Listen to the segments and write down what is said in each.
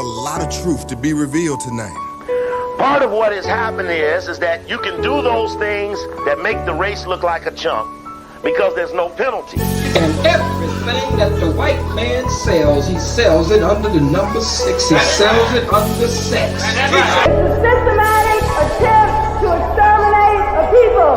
a lot of truth to be revealed tonight. Part of what has happened is that you can do those things that make the race look like a jump because there's no penalty. And everything that the white man sells, he sells it under the number 6. He sells it under sex. It's a systematic attempt to exterminate a people.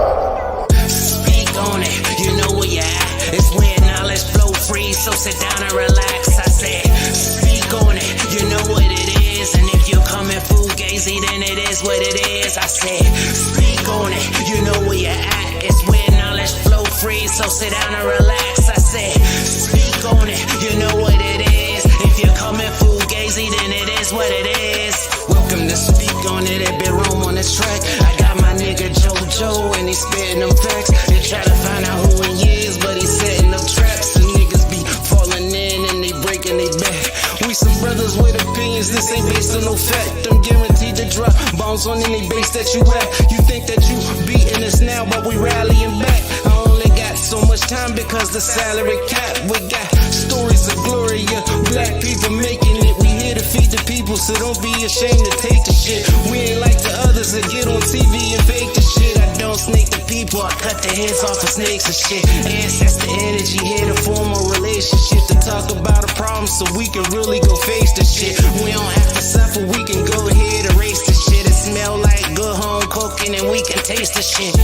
Speak on it, you know where you're at. It's when knowledge flow free, so sit down and relax. I said, speak on it, you know what it is. And if you're coming fugazi, then it is what it is. I said, speak on it, you know where you're at. It's when knowledge flow free, so sit down and relax. I said, speak on it, you know what it is. If you're coming fugazi, then it is what it is. Welcome to Speak on It, at Bedroom on this track. I got my nigga JoJo and he's spitting them facts. They try to find out who he is, but he's setting up traps. And niggas be falling in and they breaking their back. We some brothers with opinions, this ain't based on no fact. I'm guaranteed to drop bombs on any base that you at. You think that you beating us now, but we rallying back. I only got so much time because the salary cap. We got stories of glory, yeah, black people making it. We here to feed the people, so don't be ashamed to take the shit. We ain't like the others that get on TV and fake the shit. I don't snake the people, I cut the heads off of snakes and shit. Ancestor energy here to form a relationship, to talk about a problem so we can really go face the shit. We don't have to suffer, we can go ahead and erase the shit. It smell like good home cooking and we can taste the shit.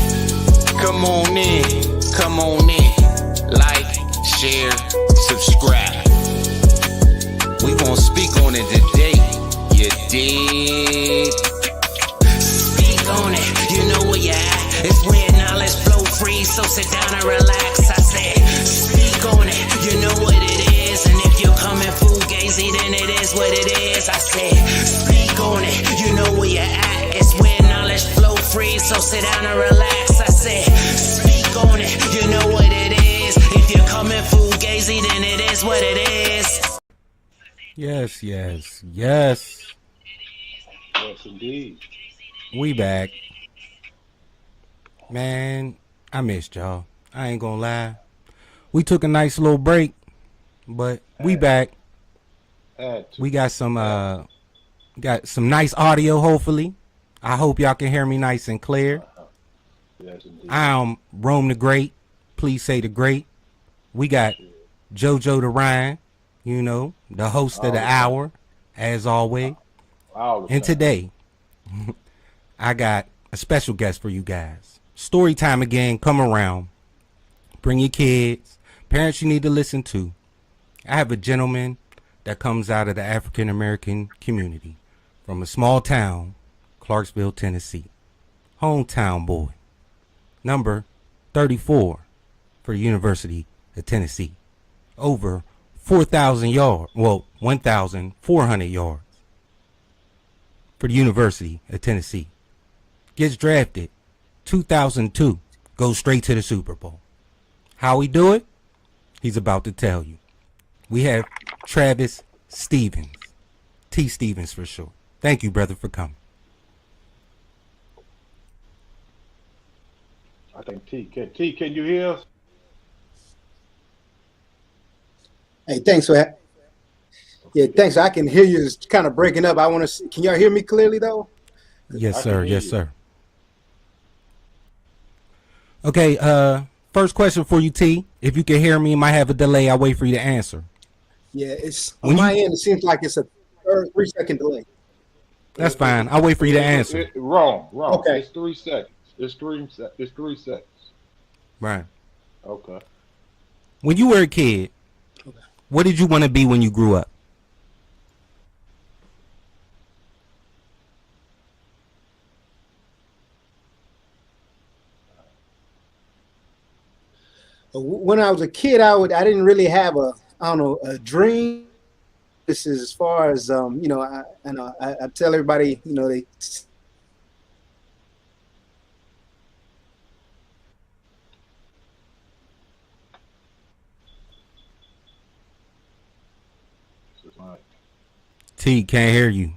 Come on in, like, share, subscribe. We gon' speak on it today, you dig? Speak on it, you know where you're at. It's when knowledge flow free, so sit down and relax. I said, speak on it, you know what it is. And if you're coming fugazi, then it is what it is. I said, speak on it, you know where you're at. It's when knowledge flow free, so sit down and relax. I said, speak on it, you know what it is. If you're coming fugazi, then it is what it is. Yes. Yes, indeed. We back. Man, I missed y'all. I ain't gonna lie. We took a nice little break, but we back. We got some nice audio, hopefully. I hope y'all can hear me nice and clear. Yes, indeed. I'm Rome the Great. Please say the Great. We got JoJo the Ryan, you know, the host of the hour, as always. And today, I got a special guest for you guys. Story time again, come around. Bring your kids, parents you need to listen to. I have a gentleman that comes out of the African American community from a small town, Clarksville, Tennessee. Hometown boy. Number 34 for the University of Tennessee. Over 4,000 yards, well, 1,400 yards for the University of Tennessee. Gets drafted 2002, goes straight to the Super Bowl. How he do it? He's about to tell you. We have Travis Stevens, T. Stevens for sure. Thank you, brother, for coming. I think T, can you hear us? Hey, thanks for that. Yeah, thanks. I can hear you. It's kind of breaking up. I want to. Can y'all hear me clearly though? Yes, sir. Yes, sir. Okay. First question for you, T. If you can hear me, might have a delay. I'll wait for you to answer. Yeah, it's on my end. It seems like it's a 3-second delay. That's fine. I'll wait for you to answer. Wrong. Okay. It's 3 seconds. It's 3 seconds. Right. Okay. When you were a kid, what did you want to be when you grew up? When I was a kid, I didn't really have a dream. This is as far as I tell everybody, they. T, can't hear you.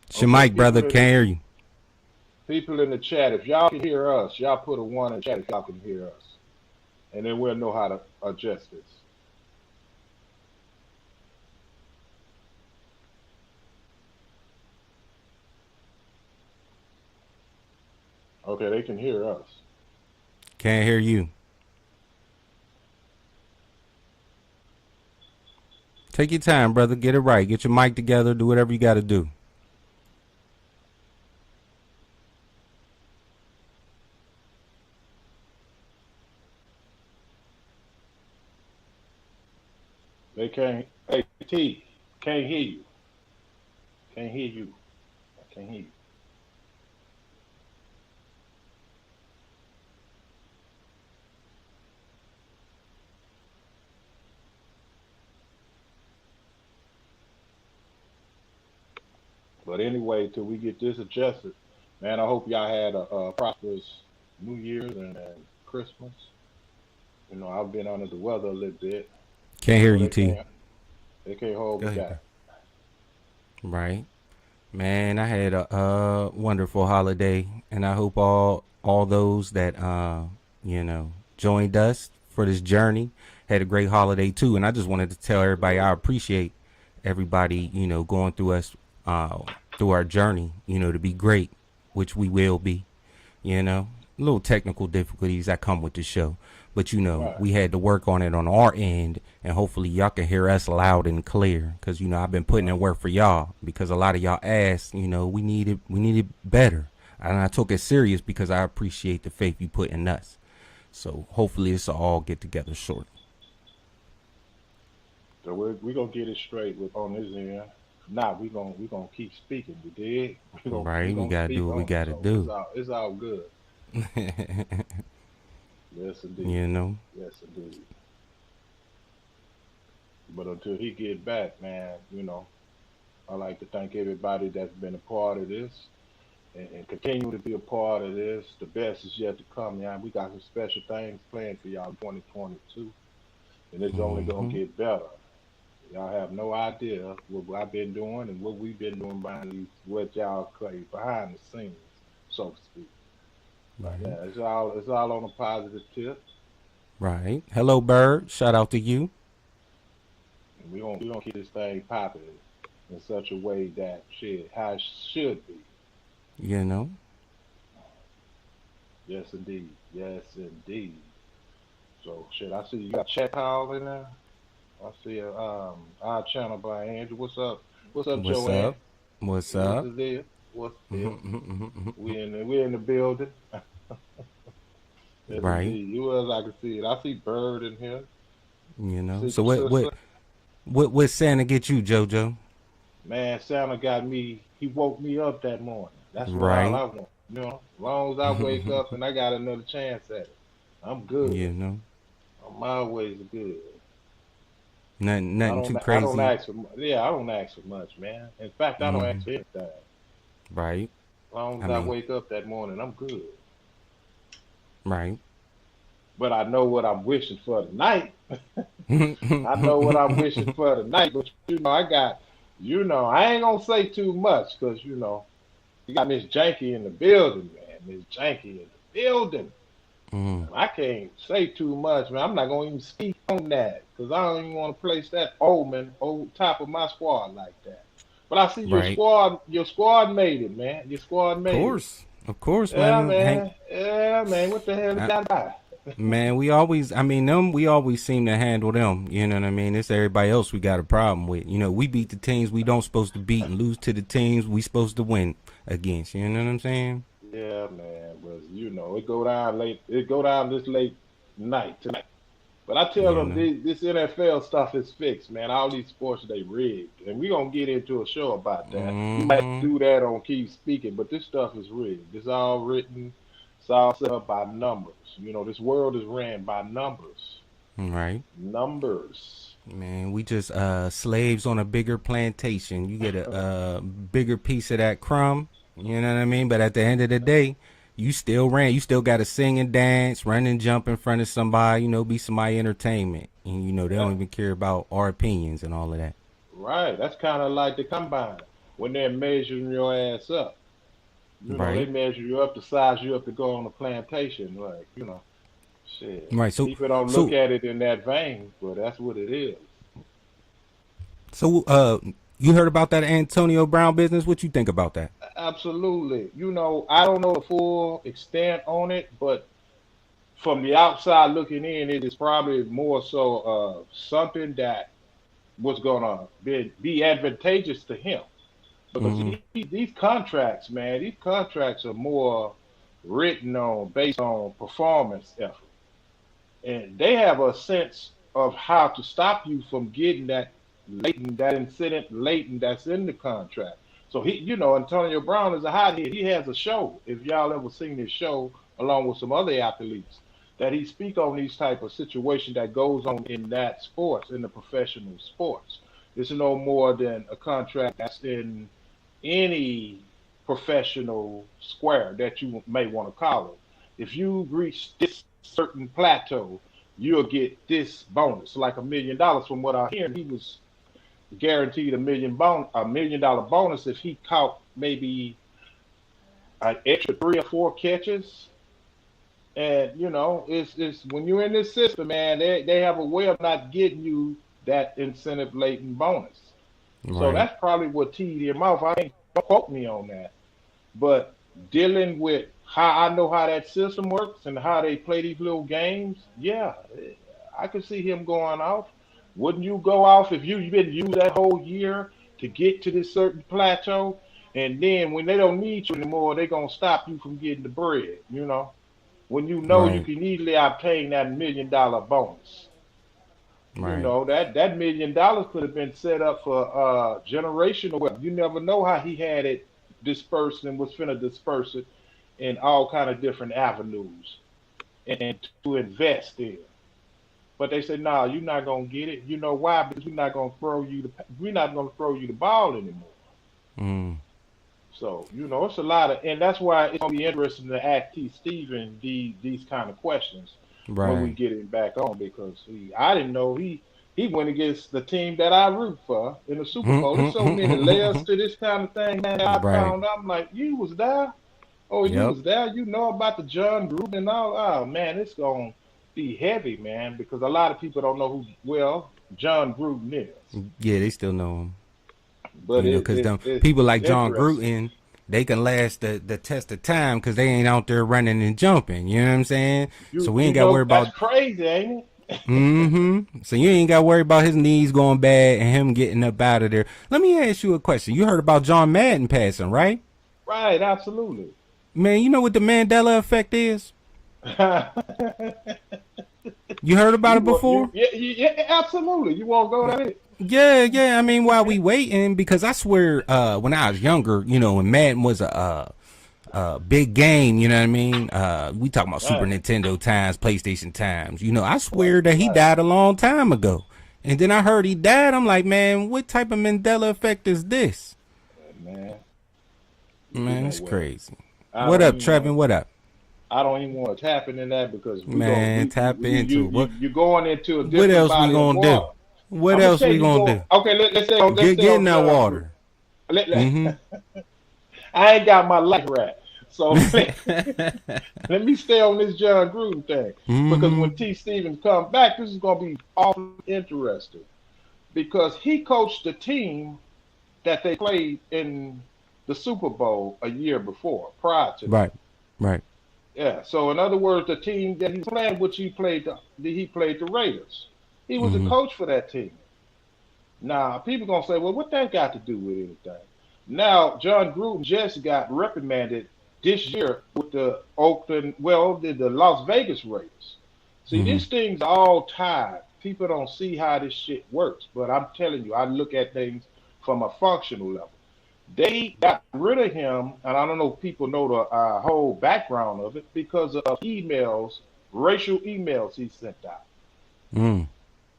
It's your mic, brother. Can't hear you. People in the chat, if y'all can hear us, y'all put a 1 in the chat if y'all can hear us. And then we'll know how to adjust this. Okay, they can hear us. Can't hear you. Take your time, brother. Get it right. Get your mic together. Do whatever you got to do. They can't. Hey, T, can't hear you. Can't hear you. I can't hear you. But anyway, till we get this adjusted, man, I hope y'all had a prosperous New Year's and Christmas. You know, I've been under the weather a little bit. Can't hear you, T. They can't hold me back. Right. Man, I had a wonderful holiday, and I hope all those that joined us for this journey had a great holiday too. And I just wanted to tell everybody I appreciate everybody, going through us through our journey, to be great, which we will be. Little technical difficulties that come with the show, but Right. we had to work on it on our end, and hopefully y'all can hear us loud and clear, because I've been putting in work for y'all, because a lot of y'all asked, we needed better, and I took it serious because I appreciate the faith you put in us. So hopefully this will all get together shortly. So we're gonna get it straight on this end. Nah, we gonna keep speaking. You dig? Right, we gotta do what we gotta do. It's all good. Yes, indeed. Yes, indeed. But until he get back, man, I like to thank everybody that's been a part of this and continue to be a part of this. The best is yet to come, man. We got some special things planned for y'all in 2022, and it's only gonna get better. Y'all have no idea what I've been doing and what we've been doing what y'all play behind the scenes, so to speak. Right. Yeah, it's all on a positive tip. Right. Hello, Bird. Shout out to you. And we gonna keep this thing popping in such a way that how it should be. Yes, indeed. Yes, indeed. So I see you got chat call in there. I see our channel by Andrew. What's up? What's up, Joanne? What's up? What's the deal? We in the building. Yes, Right. Indeed. Who else I can see it? I see Bird in here. So what Santa get you, JoJo? Man, Santa got me. He woke me up that morning. That's all Right. I want. As long as I wake up and I got another chance at it, I'm good. I'm always good. Nothing too crazy. I don't ask for I don't ask for much, man. In fact, I don't ask for anything. Right. As long as I wake up that morning, I'm good. Right. But I know what I'm wishing for tonight. I know what I'm wishing for tonight. But I got, I ain't gonna say too much because you got Miss Janky in the building, man. Miss Janky in the building. I can't say too much, man. I'm not gonna even speak on that because I don't even want to place that old top of my squad like that. But I see your squad made it, man. Your squad made it. Of course, Yeah, man. Yeah, man. What the hell is that about? Man, we always seem to handle them. You know what I mean? It's everybody else we got a problem with. We beat the teams we don't supposed to beat and lose to the teams we supposed to win against. You know what I'm saying? Yeah, man. But it go down late. It go down this late night tonight. But I tell them this NFL stuff is fixed, man. All these sports they rigged, and we gonna get into a show about that. We might do that on Keep Speaking, but this stuff is rigged. It's all written. It's all set up by numbers. This world is ran by numbers. Right. Numbers. Man, we just slaves on a bigger plantation. You get a bigger piece of that crumb. You know what I mean? But at the end of the day, you still ran. You still got to sing and dance, run and jump in front of somebody, be somebody entertainment. And, they don't even care about our opinions and all of that. Right. That's kind of like the combine when they're measuring your ass up. You know, they Right. measure you up to size you up to go on a plantation. Like, shit. Right. So People don't look so at it in that vein, but that's what it is. so you heard about that Antonio Brown business? What you think about that? Absolutely. I don't know the full extent on it, but from the outside looking in, it is probably more so something that was going to be advantageous to him. Because Mm-hmm. these contracts, man, these contracts are more written on based on performance effort. And they have a sense of how to stop you from getting that incident latent that's in the contract. So Antonio Brown is a hothead. He has a show. If y'all ever seen his show, along with some other athletes, that he speak on these type of situation that goes on in that sports, in the professional sports. It's no more than a contract that's in any professional square that you may want to call it. If you reach this certain plateau, you'll get this bonus, like $1 million. From what I hear, he was guaranteed $1 million bonus if he caught maybe an extra 3 or 4 catches. And it's when you're in this system, man, they have a way of not getting you that incentive latent bonus. So Right. that's probably what teed him off. Don't quote me on that, but dealing with how I know how that system works and how they play these little games, yeah, I could see him going off. Wouldn't you go off if you've been used that whole year to get to this certain plateau? And then when they don't need you anymore, they're going to stop you from getting the bread, when you Right. can easily obtain that $1 million bonus. Right. That $1 million could have been set up for generational wealth. You never know how he had it dispersed and was finna disperse it in all kind of different avenues and to invest in. But they said, "No, you're not gonna get it. You know why? Because we're not gonna throw you the ball anymore." Mm. So it's a lot of, and that's why it's gonna be interesting to ask T. Steven these kind of questions when we Right. get him back on, because I didn't know he went against the team that I root for in the Super Bowl. There's so many layers to this kind of thing, man. I Right. found out, I'm like, you was there? Oh, you Yep. was there? You know about the John Gruden and all? Oh man, it's gonna be heavy, man, because a lot of people don't know who John Gruden is, Yeah, they still know him. but Because them it's people like John interesting. Gruden, they can last the test of time because they ain't out there running and jumping. You know what I'm saying? So we ain't got to worry That's about. crazy, ain't it? So you ain't got to worry about his knees going bad and him getting up out of there. Let me ask you a question. You heard about John Madden passing, right? Right, absolutely. Man, you know what the Mandela effect is? You heard about it before? Yeah, absolutely. You won't go there. Yeah, yeah. I mean, while we waiting, because I swear, when I was younger, when Madden was a big game, you know what I mean? We talking about Super Right, Nintendo times, PlayStation times. I right, swear that he right. died a long time ago. And then I heard he died. I'm like, man, what type of Mandela effect is this? Man, Man, it's crazy. I What don't up, even want Trevin? to. What up? I don't even want to tap into that, because Man, tap into it. you're going into a What different else we body of gonna do? water. What I'm gonna else tell we you gonna go. do? Okay, let's stay Get on in that John Gruden. water. Mm-hmm. Let, I ain't got my life right, so let me stay on this John Gruden thing, because Mm-hmm. when T. Stevens comes back, this is gonna be awfully interesting, because he coached the team that they played in the Super Bowl a year before, prior to that. Right. Right. Yeah. So in other words, the team that he was playing, which he played the Raiders. He was a Mm-hmm. coach for that team. Now people gonna say, well, what that got to do with anything? Now John Gruden just got reprimanded this year with the Las Vegas Raiders. See, Mm-hmm. these things are all tied. People don't see how this shit works, but I'm telling you, I look at things from a functional level. They got rid of him, and I don't know if people know the whole background of it, because of emails, racial emails he sent out. Mm.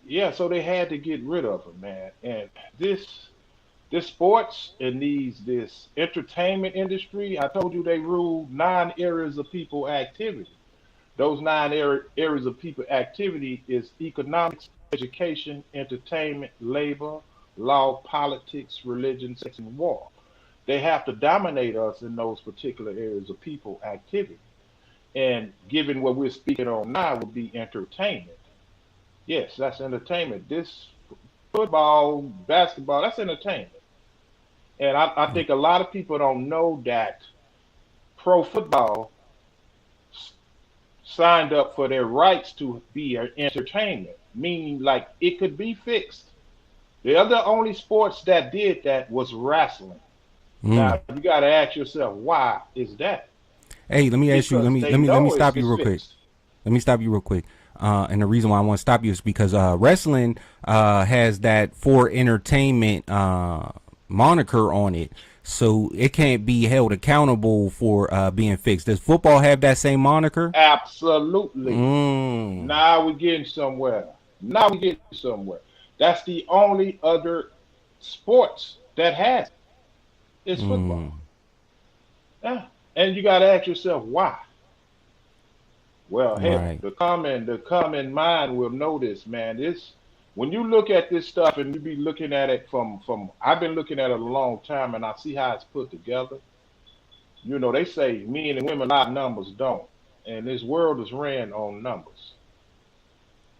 Yeah, so they had to get rid of him, man. And this sports and this entertainment industry, I told you they rule 9 areas of people activity. Those areas of people activity is economics, education, entertainment, labor, law, politics, religion, sex, and war. they have to dominate us in those particular areas of people activity. And given what we're speaking on now would be entertainment. Yes, that's entertainment. This football, basketball, that's entertainment. And I think a lot of people don't know that pro football signed up for their rights to be entertainment, meaning like it could be fixed. The other only sports that did that was wrestling. Now you got to ask yourself, why is that? Hey, let me ask you. Let me stop you real quick. Fixed. Let me stop you real quick. And the reason why I want to stop you is because wrestling has that for entertainment moniker on it, so it can't be held accountable for being fixed. Does football have that same moniker? Absolutely. Now we're getting somewhere. That's the only other sports that has it. It's football. Yeah. And you got to ask yourself why. Well, hey, Right. the common mind will know this, man. This when you look at this stuff and you be looking at it from I've been looking at it a long time and I see how it's put together. You know, they say men and women like numbers don't. And this world is ran on numbers.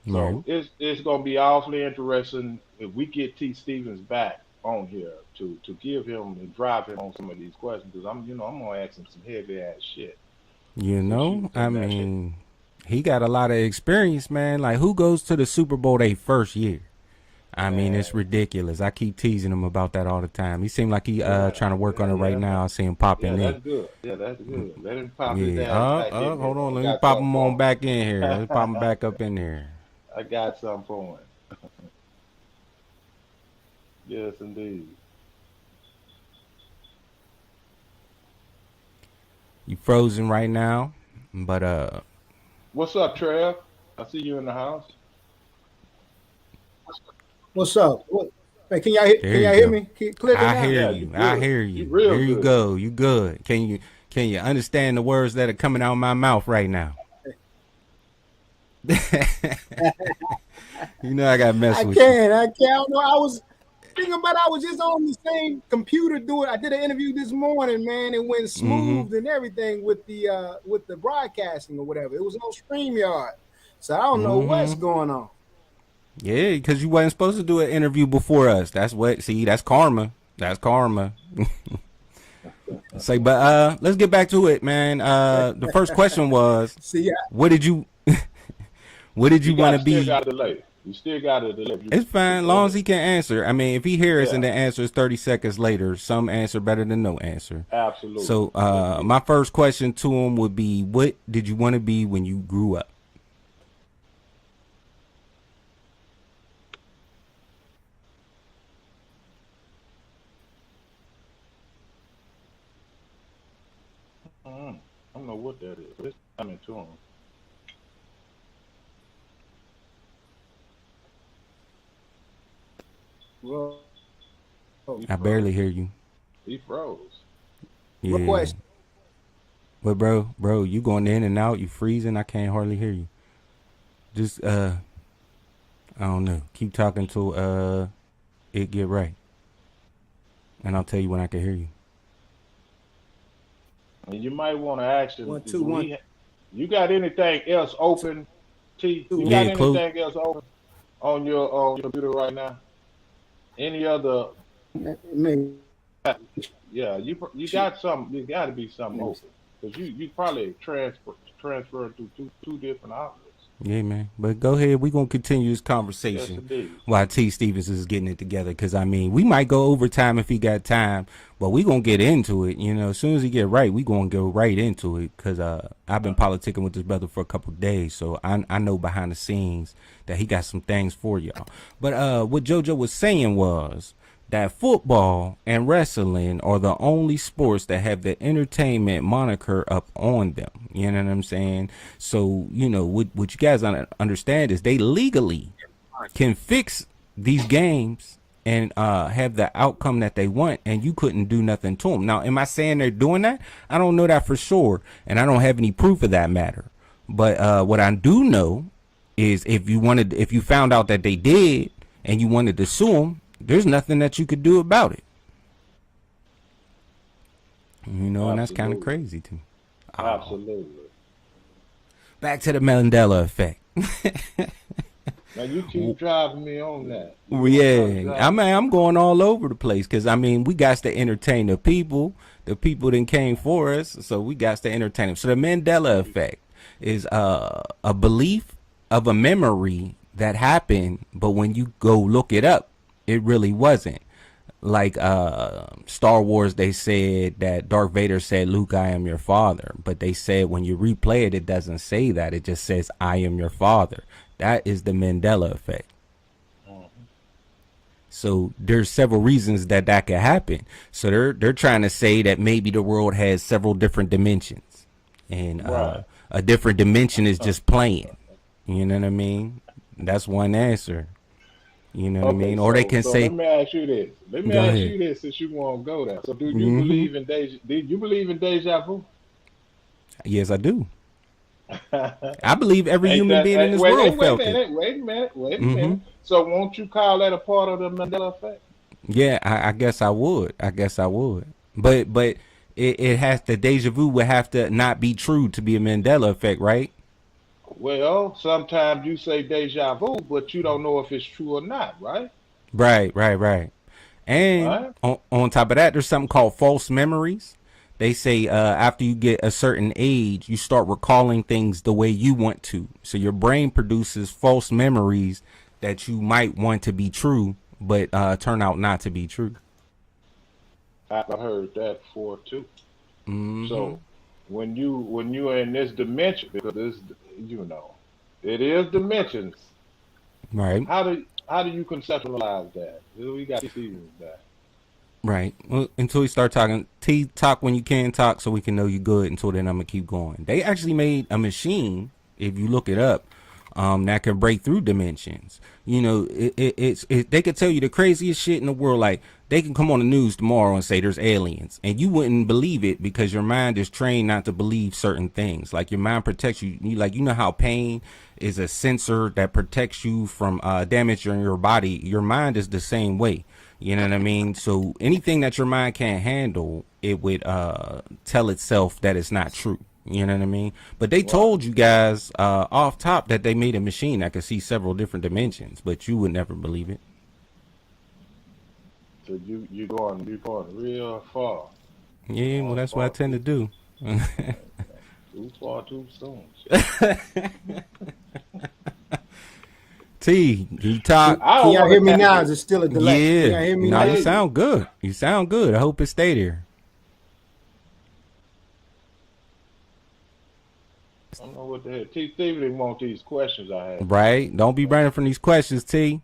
So Right. it's gonna be awfully interesting if we get T. Stevens back on here to give him and drive him on some of these questions because I'm gonna ask him some heavy ass shit. You know, I mean, he got a lot of experience, man. Like, who goes to the Super Bowl their first year? I mean, it's ridiculous. I keep teasing him about that all the time. He seemed like he trying to work on it right now. I see him popping in. That's good. Yeah, that's good. Let him pop his ass back in hold here. on. I Let me got pop something him for on back in here. Let me pop him back up in there. I got something for him. Yes, indeed. You frozen right now, but What's up, Trev? I see you in the house. What's up? Hey, can y'all hear me? Clear I now? hear Yeah, you. you I good. hear You you. real There you good. go. You good. Can you understand the words that are coming out of my mouth right now? You know I got to mess I with you. can. I don't know. I was thinking about. I was just on the same computer doing. I did an interview this morning, man. It went smooth and everything with the broadcasting or whatever. It was on StreamYard, so I don't know what's going on. Yeah, because you wasn't supposed to do an interview before us. That's karma. That's karma. But let's get back to it, man. The first question was, what did you want to be? You still got a delay. It's fine, long as he can answer. I mean, if he hears and the answer is 30 seconds later, some answer better than no answer. Absolutely. So my first question to him would be, what did you want to be when you grew up? I don't know what that is. It's coming to him. Well, I barely hear you. He froze. Yeah. what question? But bro, you going in and out, you freezing, I can't hardly hear you. Just I don't know. Keep talking till it get right. And I'll tell you when I can hear you. And you might want to ask him. 1 2 1. You got anything else open, T? You got anything else open on your computer right now? Any other? Maybe. Yeah, you got something. You got to be something open because you probably transferred to two different outlets. Yeah, man. But go ahead. We're going to continue this conversation Yes, indeed. while T. Stevens is getting it together. Because, I mean, we might go overtime if he got time, but we going to get into it. You know, as soon as he get right, we going to go right into it. Because I've been politicking with this brother for a couple of days, so I know behind the scenes that he got some things for y'all. But what JoJo was saying was that football and wrestling are the only sports that have the entertainment moniker up on them. You know what I'm saying? So, you know, what you guys understand is they legally can fix these games and have the outcome that they want, and you couldn't do nothing to them. Now, am I saying they're doing that? I don't know that for sure, and I don't have any proof of that matter. But what I do know is if you found out that they did and you wanted to sue them, there's nothing that you could do about it. You know, and that's kind of crazy too. Oh. Absolutely. Back to the Mandela effect. Now you keep driving me on that. I'm going all over the place because we got to entertain the people. The people that came for us, so we got to entertain them. So the Mandela effect is a belief of a memory that happened, but when you go look it up, it really wasn't. Like Star Wars, they said that Darth Vader said, "Luke, I am your father," but they said when you replay it, it doesn't say that. It just says, "I am your father." That is the Mandela effect. So there's several reasons that could happen. So they're trying to say that maybe the world has several different dimensions, and a different dimension is just playing. You know what I mean? That's one answer. You know what I mean? Or they can say. Let me ask you this. You this since you want to go there. So do you believe in deja? Do you believe in deja vu? Yes, I do. I believe every human being in this world felt it. Wait a minute. So won't you call that a part of the Mandela effect? Yeah, I guess I would. But it has the deja vu would have to not be true to be a Mandela effect, right? Well, sometimes you say deja vu, but you don't know if it's true or not, right? Right. And on top of that, there's something called false memories. They say after you get a certain age, you start recalling things the way you want to. So your brain produces false memories that you might want to be true, but turn out not to be true. I've heard that before too. So when you are in this dimension, because it is dimensions. Right. How do you conceptualize that? We got to see that. Right. Well, until we start talking, talk when you can talk so we can know you good. Until then, I'm going to keep going. They actually made a machine, if you look it up, that can break through dimensions. You know, they could tell you the craziest shit in the world. Like, they can come on the news tomorrow and say there's aliens. And you wouldn't believe it because your mind is trained not to believe certain things. Like, your mind protects you. You know how pain is a sensor that protects you from damage in your body. Your mind is the same way. You know what I mean? So anything that your mind can't handle, it would tell itself that it's not true. You know what I mean? But they told you guys off top that they made a machine that could see several different dimensions, but you would never believe it. So you going real far. Yeah, well, that's what I tend to do. Too far, too soon. T, you talk. Can y'all hear me now? Is it still a delay? Yeah. Can y'all hear me now? now? You sound good. You sound good. I hope it stay there. I don't know what the heck. T. Stephen want these questions I have. Right. Don't be running from these questions, T.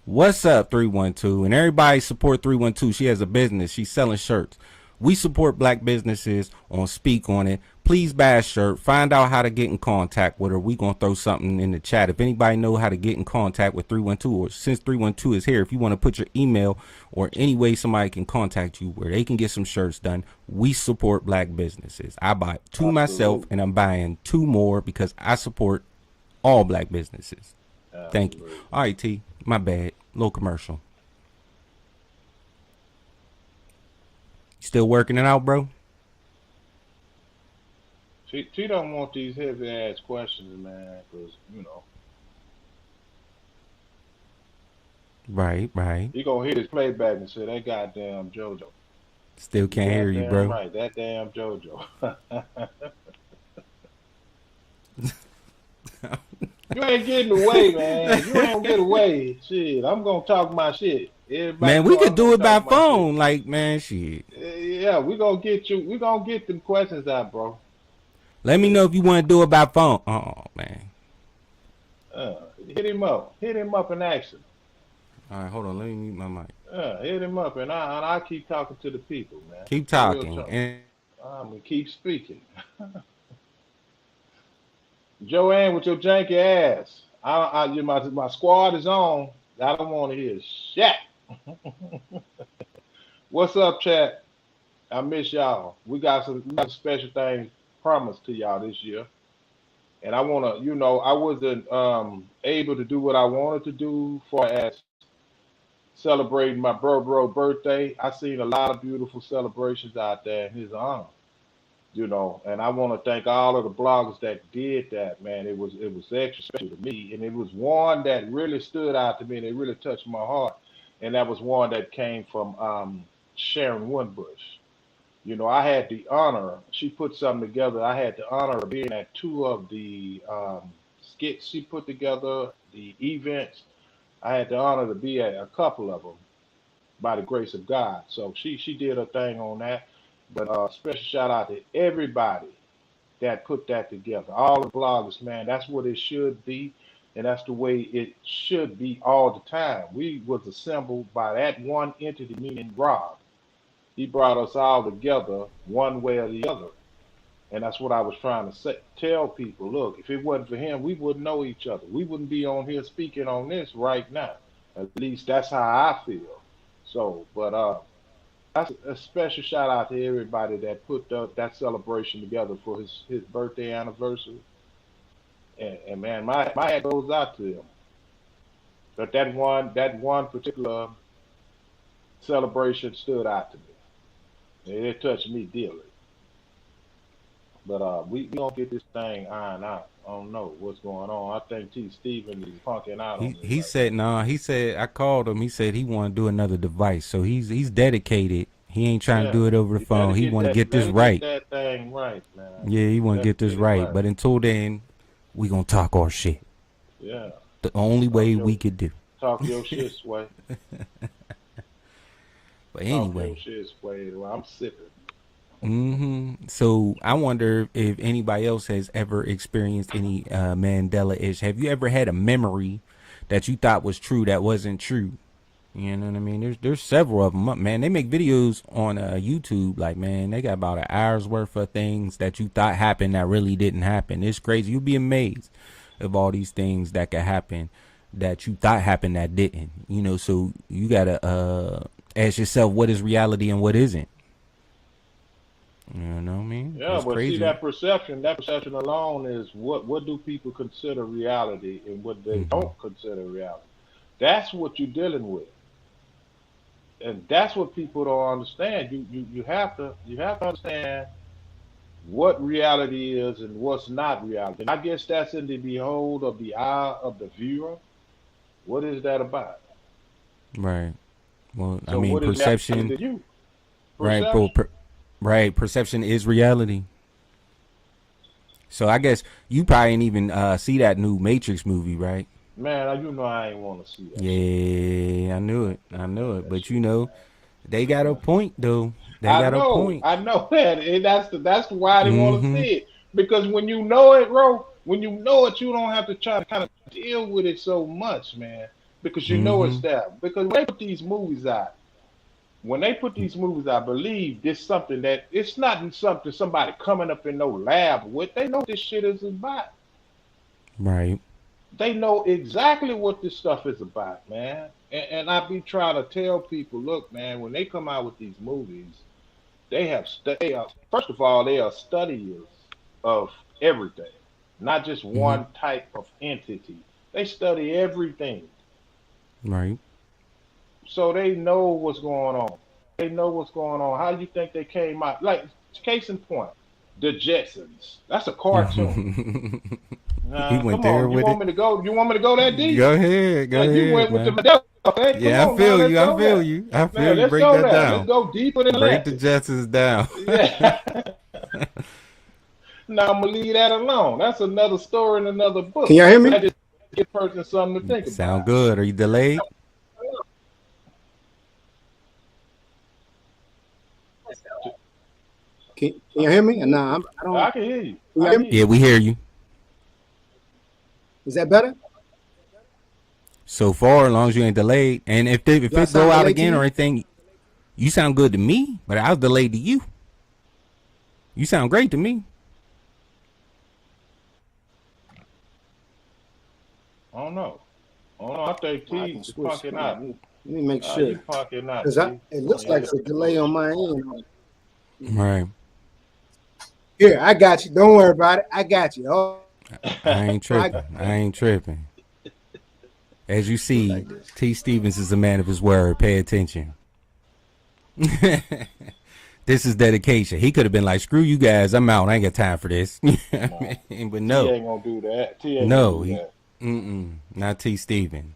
What's up, 312? And everybody support 312. She has a business. She's selling shirts. We support black businesses on Speak On It. Please buy a shirt. Find out how to get in contact with her. We're going to throw something in the chat. If anybody know how to get in contact with 312, or since 312 is here, if you want to put your email or any way somebody can contact you where they can get some shirts done, we support black businesses. I buy two myself, and I'm buying two more because I support all black businesses. Thank you. All right, T. My bad. Little commercial. Still working it out, bro? She don't want these heavy ass questions, man, because Right. He gonna hit his playback and say that goddamn JoJo. Still can't hear you, bro. Right, that damn JoJo. You ain't getting away, man. You ain't gonna get away. Shit, I'm gonna talk my shit. Man, we could do it by phone. Like, man, shit. Yeah, we gonna get you. We gonna get them questions out, bro. Let me know if you want to do it by phone. Oh, man. Hit him up. Hit him up in action. All right, hold on. Let me mute my mic. Hit him up, and I'll keep talking to the people, man. Keep talking. I'm gonna keep speaking. Joanne with your janky ass. My squad is on. I don't want to hear shit. What's up, chat? I miss y'all. We got some special things promised to y'all this year. And I want to, I wasn't able to do what I wanted to do for as celebrating my bro birthday. I seen a lot of beautiful celebrations out there in his honor. And I want to thank all of the bloggers that did that, man. It was extra special to me, and it was one that really stood out to me, and it really touched my heart. And that was one that came from Sharon Winbush. I had the honor. She put something together. I had the honor of being at two of the skits she put together, the events. I had the honor to be at a couple of them by the grace of God. So she did her thing on that. But special shout out to everybody that put that together. All the bloggers, man, that's what it should be, and that's the way it should be all the time. We was assembled by that one entity, meaning Rob. He brought us all together one way or the other. And that's what I was trying to tell people. Look, if it wasn't for him, we wouldn't know each other. We wouldn't be on here speaking on this right now. At least that's how I feel. So, but that's a special shout out to everybody that put that celebration together for his birthday anniversary. And man, my hat goes out to him. But that one particular celebration stood out to me. It touched me dearly. But we gonna get this thing ironed out. I don't know what's going on. I think T. Steven is punking out on He said no. He said I called him. He said he want to do another device. So he's dedicated. He ain't trying to do it over the phone. He want to get this right. Get that thing right, man. Yeah, he want to get this right. But until then, we gonna talk our shit. Yeah. The only way we could do. Talk your shit, Sway. But anyway. Talk your shit, Sway. Well, I'm sipping. So I wonder if anybody else has ever experienced any Mandela-ish. Have you ever had a memory that you thought was true that wasn't true? You know what I mean? There's several of them. Man, they make videos on YouTube. Like, man, they got about an hour's worth of things that you thought happened that really didn't happen. It's crazy. You'll be amazed of all these things that could happen that you thought happened that didn't. So you gotta ask yourself what is reality and what isn't. You know what I mean? Yeah, it's but crazy. See that perception alone is what do people consider reality and what they don't consider reality. That's what you're dealing with. And that's what people don't understand. You have to understand what reality is and what's not reality. And I guess that's in the behold of the eye of the viewer. What is that about? Right. Well, So I mean, what is perception. reality to you? Right. Perception? Right. Perception is reality. So I guess you probably didn't even see that new Matrix movie, right? Man, I ain't want to see that. Yeah, I knew it. But they got a point though. I know that, and that's why they want to see it. Because when you know it, bro, you don't have to try to kind of deal with it so much, man. Because you know it's there. Because when they put these movies out, believe this something that it's not something somebody coming up in no lab with. They know what this shit is about. Right. They know exactly what this stuff is about, man. And I be trying to tell people, look, man, when they come out with these movies, they are first of all, they are studiers of everything, not just one type of entity. They study everything. Right. So they know what's going on. How do you think they came out? Like, case in point, the Jetsons. That's a cartoon. He went there with it. You want me to go that deep? Go ahead. You went with the Mandela effect. Yeah, I feel you. Break that down. Let's go deeper than that. Break the Jetsons down. Yeah. Now I'm gonna leave that alone. That's another story in another book. Can y'all hear me? That just give a person something to think about. Sound good. Are you delayed? Can you hear me? No, I don't. I can hear you. Yeah, we hear you. Is that better? So far, as long as you ain't delayed, and if it go out again or anything, you sound good to me. But I was delayed to you. You sound great to me. I don't know. I think T is punking out. Let me make sure. Punking out. Because it looks like it's a delay on my end. Right. Here, I got you. Don't worry about it. I got you. Oh. I ain't tripping. As you see, T. Stevens is a man of his word. Pay attention. This is dedication. He could have been like, "Screw you guys, I'm out. I ain't got time for this." But no, T ain't gonna do that. T ain't no, gonna do that. not T. Steven.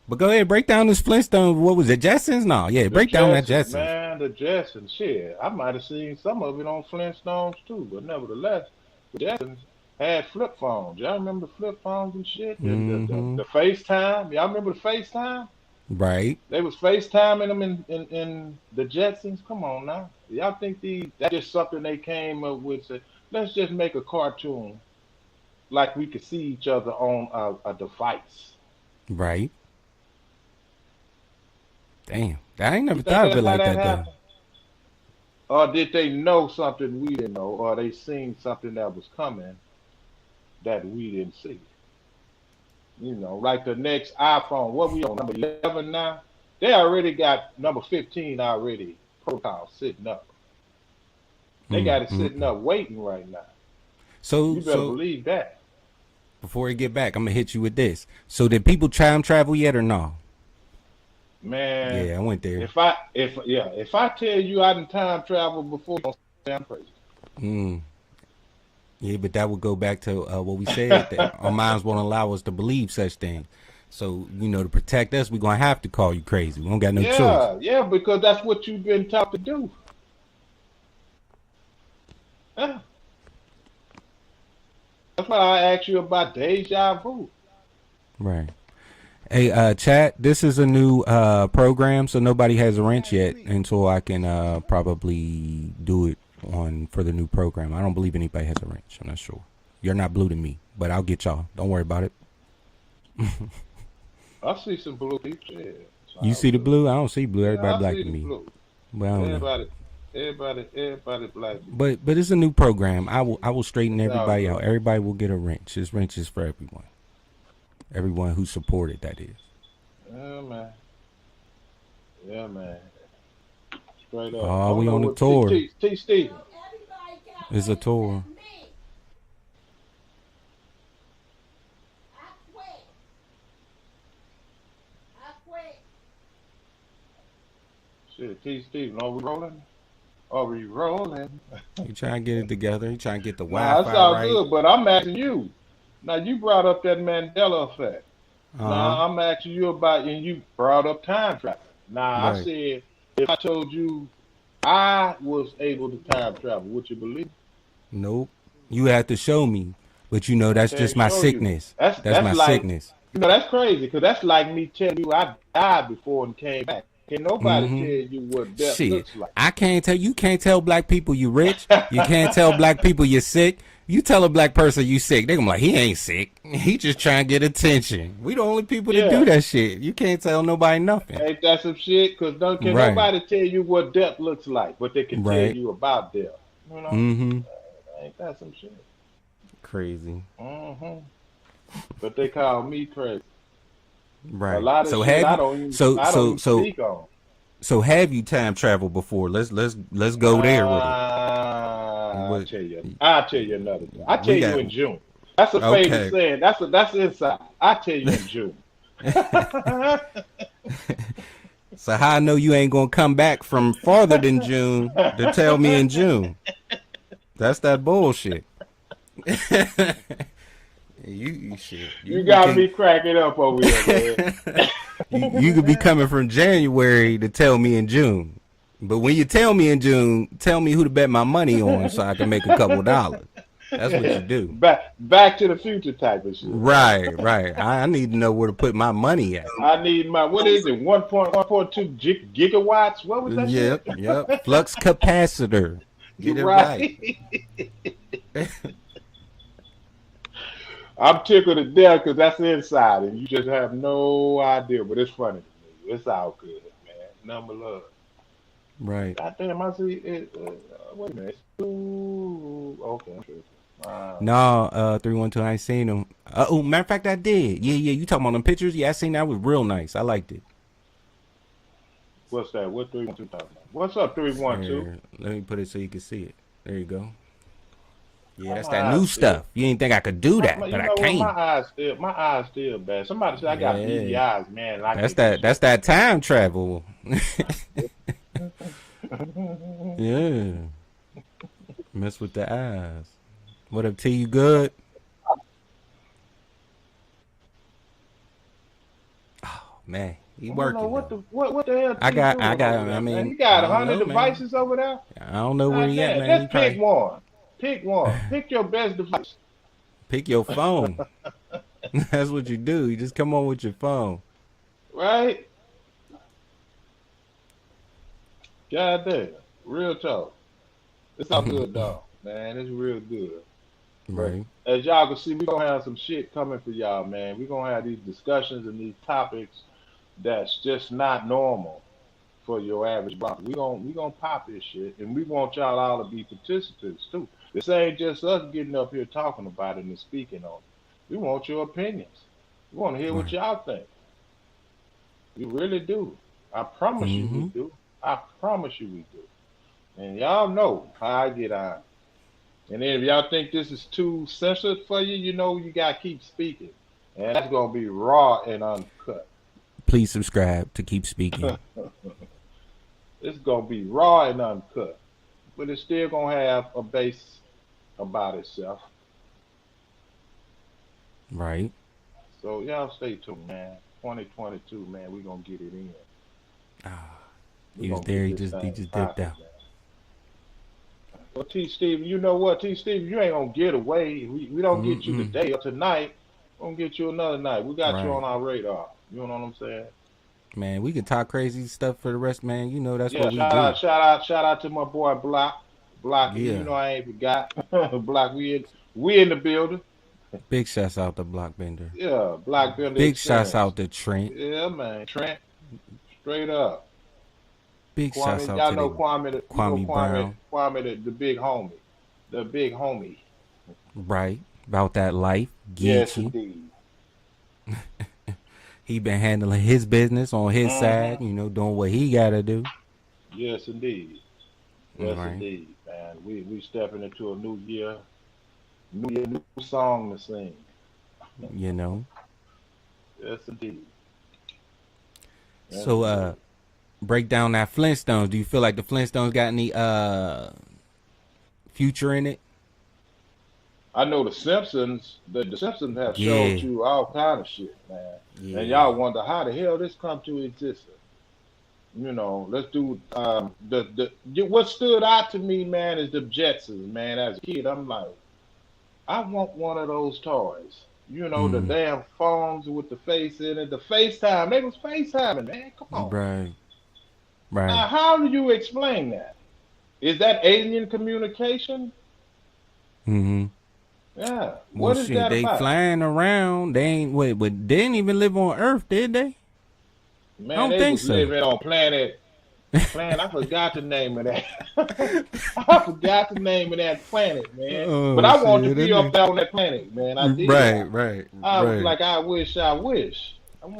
But go ahead, break down this Flintstone. What was it, Jetsons? No, yeah, break down that Jetsons. Man, the Jetsons. Shit, I might have seen some of it on Flintstones too, but nevertheless, the Jetsons had flip phones. Y'all remember the flip phones and shit? The FaceTime. Y'all remember the FaceTime? Right. They was FaceTiming them in the Jetsons. Come on now. Y'all think that's just something they came up with? Said, let's just make a cartoon like we could see each other on a device. Right. Damn. I ain't never thought of it like that though. Or did they know something we didn't know? Or they seen something that was coming that we didn't see? You know, like the next iPhone. What we on, number 11 now? They already got number 15 already protocol sitting up. They got it sitting up waiting right now. So you better believe that. Before we get back, I'm gonna hit you with this. So did people time travel yet or no? Man, yeah, I went there. If I tell you I didn't time travel before, you're gonna say I'm crazy. Yeah, but that would go back to what we said, that our minds won't allow us to believe such things. So, you know, to protect us, we're going to have to call you crazy. We don't got no choice. Yeah, because that's what you've been taught to do. Yeah. That's why I asked you about deja vu. Right. Hey, chat, this is a new program, so nobody has a wrench yet until I can probably do it for the new program. I don't believe anybody has a wrench. I'm not sure. You're not blue to me, but I'll get y'all. Don't worry about it. I see some blue people. Yeah. You see the blue? I don't see blue. Everybody black to me. Blue. Well, everybody black. But it's a new program. I will straighten everybody out. Everybody will get a wrench. This wrench is for everyone. Everyone who supported, that is. Yeah, man. Yeah, man. Straight up. Oh, we on the tour. T. Stevens. It's a tour. Shit, T. Stevens, are we rolling? Are we rolling? You trying to get it together. You trying to get the Wi-Fi right. That's all good, but I'm asking you. Now, you brought up that Mandela effect. Now, I'm asking you about, and you brought up time travel. Now, right. I said, if I told you I was able to time travel, would you believe? Nope. You have to show me. But, you know, that's just my sickness. That's my like, sickness. You know, that's crazy, because that's like me telling you I died before and came back. Can nobody tell you what death looks like? I can't tell. You can't tell black people you rich. You can't tell black people you're sick. You tell a black person you sick, they're gonna be like, he ain't sick. He just trying to get attention. We the only people that do that shit. You can't tell nobody nothing. Ain't that some shit? Because nobody tell you what death looks like, but they can tell you about death. You know? Ain't that some shit? Crazy. But they call me crazy. Right. A lot of shit I don't even speak on. So have you time traveled before? Let's go there with it. I'll tell you another thing. I'll tell you in June. That's a famous saying. That's inside. I'll tell you in June. So how I know you ain't gonna come back from farther than June to tell me in June? That's that bullshit. You got me cracking up over here, man. you could be coming from January to tell me in June. But when you tell me in June, tell me who to bet my money on so I can make a couple dollars. That's what you do. Back to the future type of shit. Right. I need to know where to put my money at. I need what is it, 1.2 gigawatts? What was that? Yep. Flux capacitor. Get it right. I'm tickled to death because that's inside, and you just have no idea. But it's funny to me. It's all good, man. Number love. Right. God damn, I see it. Wait a minute. Okay. No, 312. I ain't seen them. Matter of fact, I did. Yeah. You talking about them pictures? Yeah, I seen that. It was real nice. I liked it. What's that? What 312 talking about? What's up, 312? Let me put it so you can see it. There you go. Yeah, that's that new stuff. You didn't think I could do that, but I can't. My eyes still bad. Somebody said I got beady eyes, man. That's that time travel. Yeah. Mess with the eyes. What up, T? You good? Oh man, he working. What the hell? I got. I mean, man, you got 100 devices over there. I don't know where he at, man. Just pick one. Pick one. Pick your best device. Pick your phone. That's what you do. You just come on with your phone. Right? God damn. Real talk. It's all good, dog. Man, it's real good. Right. But as y'all can see, we're going to have some shit coming for y'all, man. We're going to have these discussions and these topics that's just not normal for your average block. We're gonna pop this shit, and we want y'all all to be participants, too. This ain't just us getting up here talking about it and speaking on it. We want your opinions. We want to hear what y'all think. We really do. I promise you we do. I promise you we do. And y'all know how I get on. And then if y'all think this is too censored for you, you know you got to keep speaking. And that's going to be raw and uncut. Please subscribe to Keep Speaking. It's going to be raw and uncut. But it's still going to have a base about itself. Right. So y'all stay tuned, man. 2022, man, we're going to get it in. He was there. He just dipped out. Well, T. Steve, you know what, T. Steve, you ain't going to get away. We don't get you today or tonight. We're going to get you another night. We got you on our radar. You know what I'm saying? Man, we can talk crazy stuff for the rest, man. You know, that's what we do. Shout out to my boy Block. Block, you know I ain't forgot. Block, we in the building. Big shouts out to Block Bender. Yeah, Block Bender. Big shouts out to Trent. Yeah, man. Trent. Straight up. Big Kwame, shouts out y'all to know Kwame Brown. Kwame, the big homie. The big homie. Right. About that life. Yes, indeed. He been handling his business on his side, you know, doing what he got to do. Yes, indeed. Yes, indeed, man. We stepping into a new year. New song to sing. You know. Yes, indeed. Yes, so, indeed. Break down that Flintstones. Do you feel like the Flintstones got any future in it? I know the Simpsons have showed you all kind of shit, man. Yeah. And y'all wonder how the hell this come to existence. You know, let's do what stood out to me, man, is the Jetsons, man. As a kid, I'm like, I want one of those toys. You know, the damn phones with the face in it, the FaceTime. They was FaceTiming, man. Come on. Right. Now, how do you explain that? Is that alien communication? Mm-hmm. Yeah. What is that they about? Flying around. They didn't even live on Earth, did they? Man, I don't they think was so. living on planet. I forgot the name of that. I forgot the name of that planet, man. Oh, but I wanted to be up there on that planet, man. I did. Right. I was like, I wish. I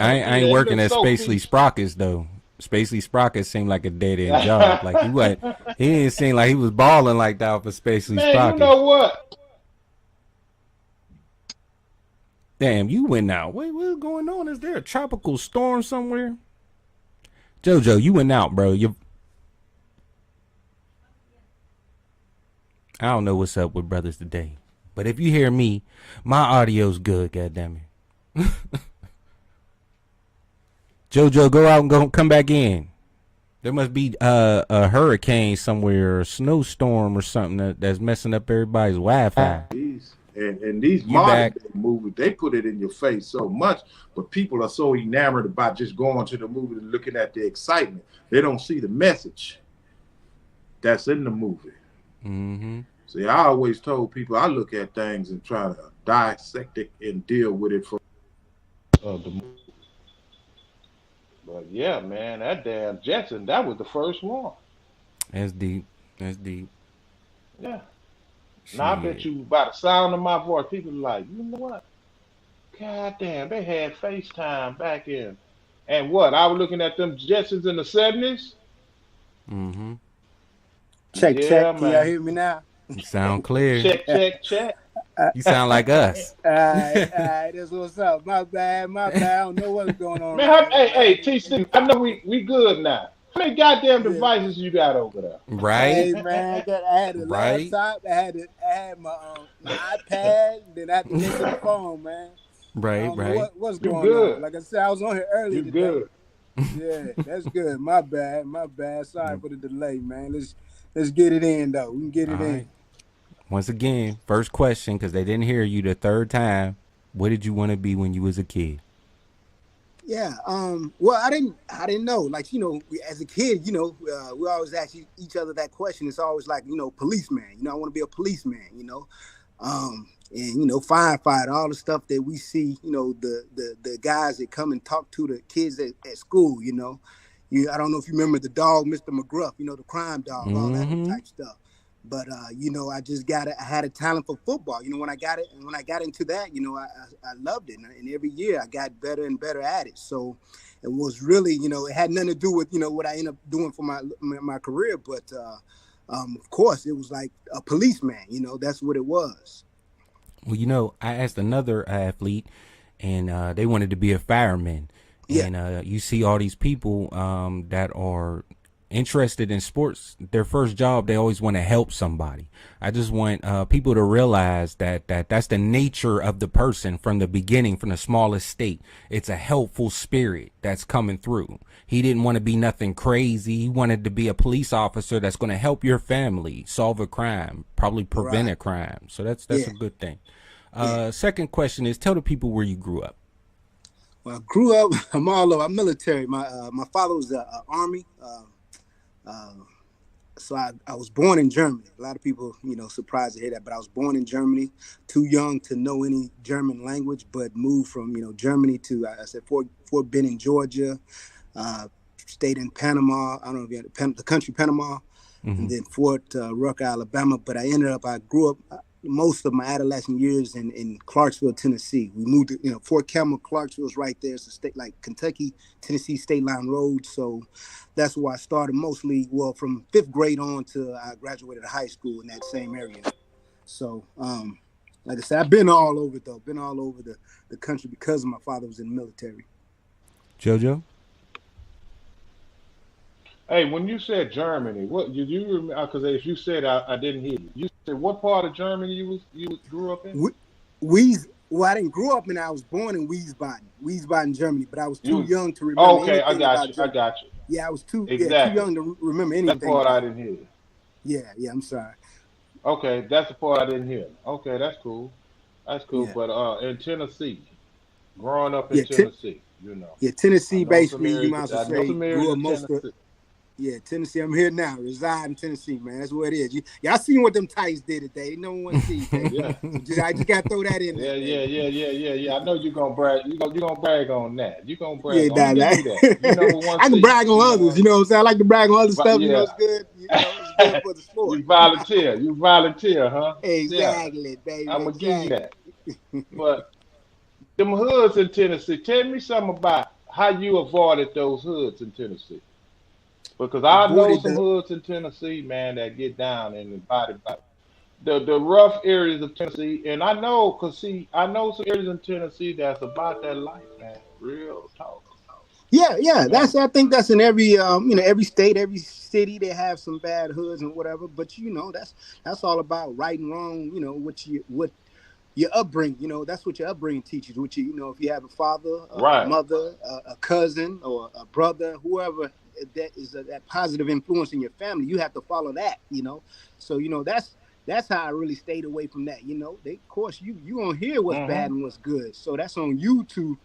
ain't working at Spacely Sprockets though. Spacely Sprockets seemed like a dead end job. Like he didn't seem like he was balling like that for Spacely Sprockets. You know what? Damn, you went out. Wait, what's going on? Is there a tropical storm somewhere? JoJo, you went out, bro. I don't know what's up with brothers today. But if you hear me, my audio's good, goddammit. JoJo, go out and come back in. There must be a hurricane somewhere or a snowstorm or something that's messing up everybody's Wi-Fi. And these modern movies, they put it in your face so much, but people are so enamored about just going to the movie and looking at the excitement. They don't see the message that's in the movie. Mm-hmm. See, I always told people I look at things and try to dissect it and deal with it from the movie. But yeah, man, that damn Jetson, that was the first one. That's deep. Yeah. Now I bet you by the sound of my voice, people are like, you know what? God damn, they had FaceTime back in. And what? I was looking at them Jetsons in the 70s. Mm-hmm. Check. Can y'all hear me now? You sound clear. Check. You sound like us. All right, that's what's up. My bad. I don't know what's going on. Man, hey, TC, I know we good now. How many goddamn devices you got over there? Right. Hey man, I had a laptop, I had my iPad, then I had to get to the phone, man. Right. What's going on? Like I said, I was on here early today. Good. Yeah, that's good. My bad. Sorry for the delay, man. Let's get it in though. We can get it in. Once again, first question, because they didn't hear you the third time. What did you want to be when you was a kid? Yeah. Well, I didn't know. Like, as a kid, we always ask each other that question. It's always like, policeman. I want to be a policeman. And firefighter, all the stuff that we see. The guys that come and talk to the kids at school. I don't know if you remember the dog, Mr. McGruff. The crime dog, all that type stuff. But I had a talent for football. When I got into that, I loved it, and every year I got better and better at it. So it was really, it had nothing to do with what I ended up doing for my career. But of course, it was like a policeman. That's what it was. Well, I asked another athlete, and they wanted to be a fireman. Yeah. And you see all these people that are interested in sports. Their first job, they always want to help somebody. I just want people to realize that that's the nature of the person from the beginning, from the smallest state. It's a helpful spirit that's coming through. He didn't want to be nothing crazy. He wanted to be a police officer that's going to help your family solve a crime, probably prevent a crime. So that's a good thing. Second question is, tell the people where you grew up. Well, I grew up, I'm all over. I'm military. My father was Army. So I was born in Germany. A lot of people, surprised to hear that, but I was born in Germany, too young to know any German language, but moved from, Germany to, Fort Benning, Georgia, stayed in Panama. I don't know if you know the country Panama, and then Fort Rucker, Alabama. But I grew up most of my adolescent years in Clarksville, Tennessee. We moved to, Fort Campbell, Clarksville's right there. It's a state like Kentucky, Tennessee state line road. So that's where I started mostly, from 5th grade on to I graduated high school in that same area. So, like I said, I've been all over though, the country because my father was in the military. JoJo? Hey, when you said Germany, what did you remember? Because if you said I didn't hear you. You said what part of Germany you grew up in? I didn't grow up in. I was born in Wiesbaden, Germany, but I was too young to remember. Okay, I got you. Yeah, I was too young to remember anything. That part I didn't hear. Yeah, I'm sorry. Okay, that's the part I didn't hear. Okay, that's cool. Yeah. But in Tennessee, growing up in Tennessee, Yeah, Tennessee basically, you might as well say, grew up most of. Yeah, Tennessee. I'm here now. Reside in Tennessee, man. That's what it is. Y'all seen what them Titans did today. No one sees that. I just got to throw that in there. Yeah. I know you're gonna brag. You're gonna brag on that. You're gonna brag on that. I can brag on others. You know what I'm saying? I like to brag on other stuff. Yeah. It's good. It's good for the sport. You volunteer, huh? Exactly, baby. I'm gonna give you that. But them hoods in Tennessee. Tell me something about how you avoided those hoods in Tennessee. Because I know some hoods in Tennessee, man, that get down in the body. The rough areas of Tennessee, and I know some areas in Tennessee that's about that life, man. Real talk. Yeah. I think that's in every every state, every city. They have some bad hoods and whatever. But that's all about right and wrong. What your upbringing. That's what your upbringing teaches. If you have a father, a mother, a cousin, or a brother, whoever that is that positive influence in your family, you have to follow that. So that's how I really stayed away from that. Of course you gonna hear what's bad and what's good. So that's on you to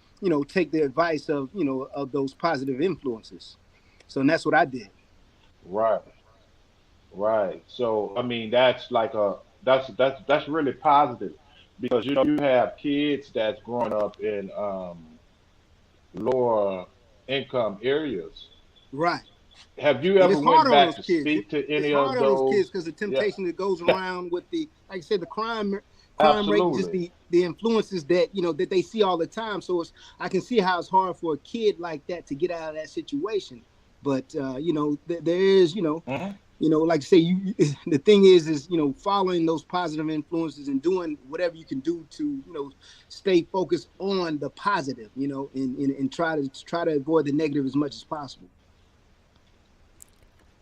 take the advice of of those positive influences. So that's what I did. Right. So I mean that's like that's really positive because you have kids that's growing up in lower income areas. Right. Have you ever went back to speak to any of those kids because the temptation that goes around with the, like I said, the crime rate, just the influences that that they see all the time. So I can see how it's hard for a kid like that to get out of that situation. But there is like I say, the thing is, following those positive influences and doing whatever you can do to, stay focused on the positive, and try to avoid the negative as much as possible.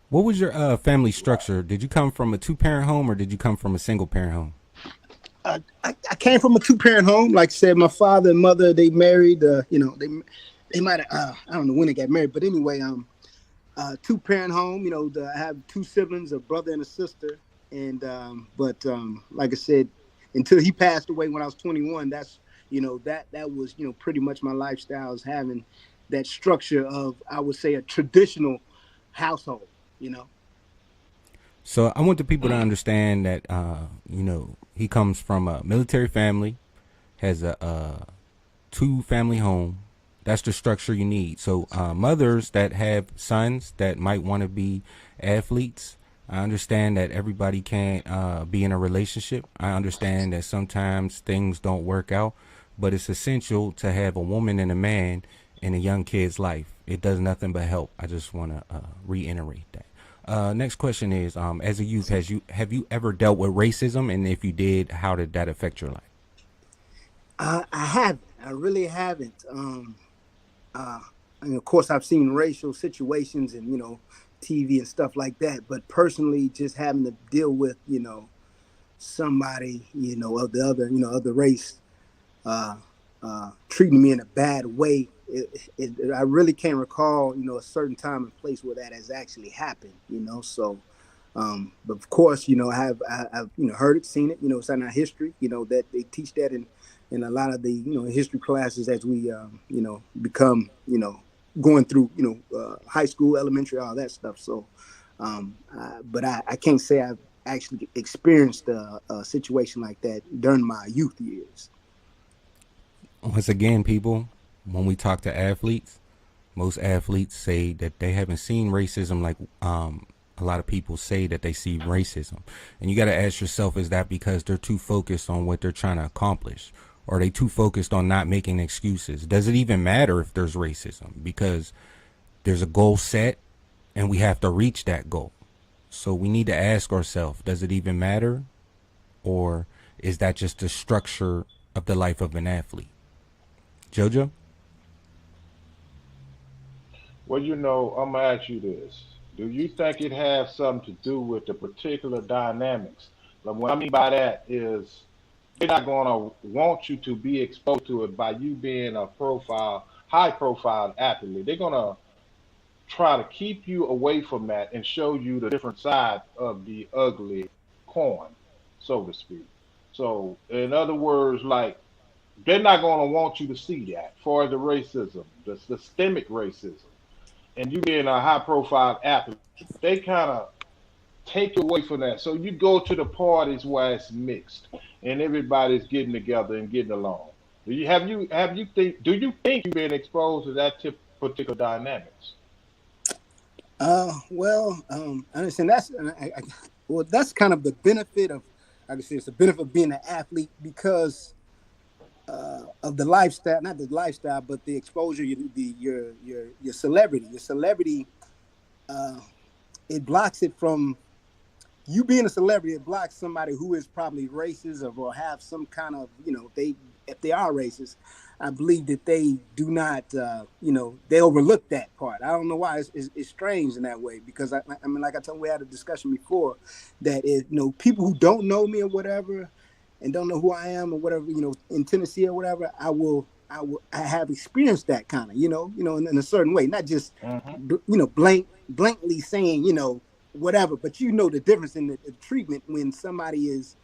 What was your family structure? Did you come from a 2-parent home or did you come from a single parent home? I came from a 2-parent home. Like I said, my father and mother, they married. They might have. I don't know when they got married, but anyway, 2-parent home. I have 2 siblings, a brother and a sister. And but like I said, until he passed away when I was 21, that's that was pretty much my lifestyle, is having that structure of, I would say, a traditional household. So I want the people to understand that he comes from a military family, has a 2-family home. That's the structure you need. So mothers that have sons that might want to be athletes, I understand that everybody can't be in a relationship. I understand that sometimes things don't work out, but it's essential to have a woman and a man in a young kid's life. It does nothing but help. I just want to reiterate that. Next question is, as a youth, have you ever dealt with racism? And if you did, how did that affect your life? I haven't. I really haven't. And of course, I've seen racial situations and, TV and stuff like that. But personally, just having to deal with, somebody, of the race, treating me in a bad way, I really can't recall, a certain time and place where that has actually happened, So, but of course, I've heard it, seen it, it's in our history, that they teach that in a lot of the, history classes as we, become, going through, high school, elementary, all that stuff. So, but I can't say I've actually experienced a situation like that during my youth years. Once again, people, when we talk to athletes, most athletes say that they haven't seen racism like a lot of people say that they see racism. And you got to ask yourself, is that because they're too focused on what they're trying to accomplish? Or are they too focused on not making excuses? Does it even matter if there's racism? Because there's a goal set and we have to reach that goal. So we need to ask ourselves, does it even matter? Or is that just the structure of the life of an athlete? Jojo? Well, I'm going to ask you this. Do you think it has something to do with the particular dynamics? But what I mean by that is they're not going to want you to be exposed to it by you being a high profile athlete. They're going to try to keep you away from that and show you the different side of the ugly coin, so to speak. So, in other words, like, they're not going to want you to see that for the racism, the systemic racism. And you being a high profile athlete, they kind of take you away from that. So you go to the parties where it's mixed and everybody's getting together and getting along. Do you think you've been exposed to that particular dynamics? I understand that's kind of the benefit of, I can say it's the benefit of being an athlete, because of the lifestyle, not the lifestyle, but the exposure, your celebrity. Your celebrity, it blocks it from you being a celebrity. It blocks somebody who is probably racist or have some kind of, if they are racist, I believe that they do not, they overlook that part. I don't know why. It's strange in that way, because I mean, like I told you, we had a discussion before that people who don't know me or whatever, and don't know who I am or whatever, in Tennessee or whatever, I have experienced that kind of, in a certain way, not just, blankly saying, whatever, but the difference in the treatment when somebody is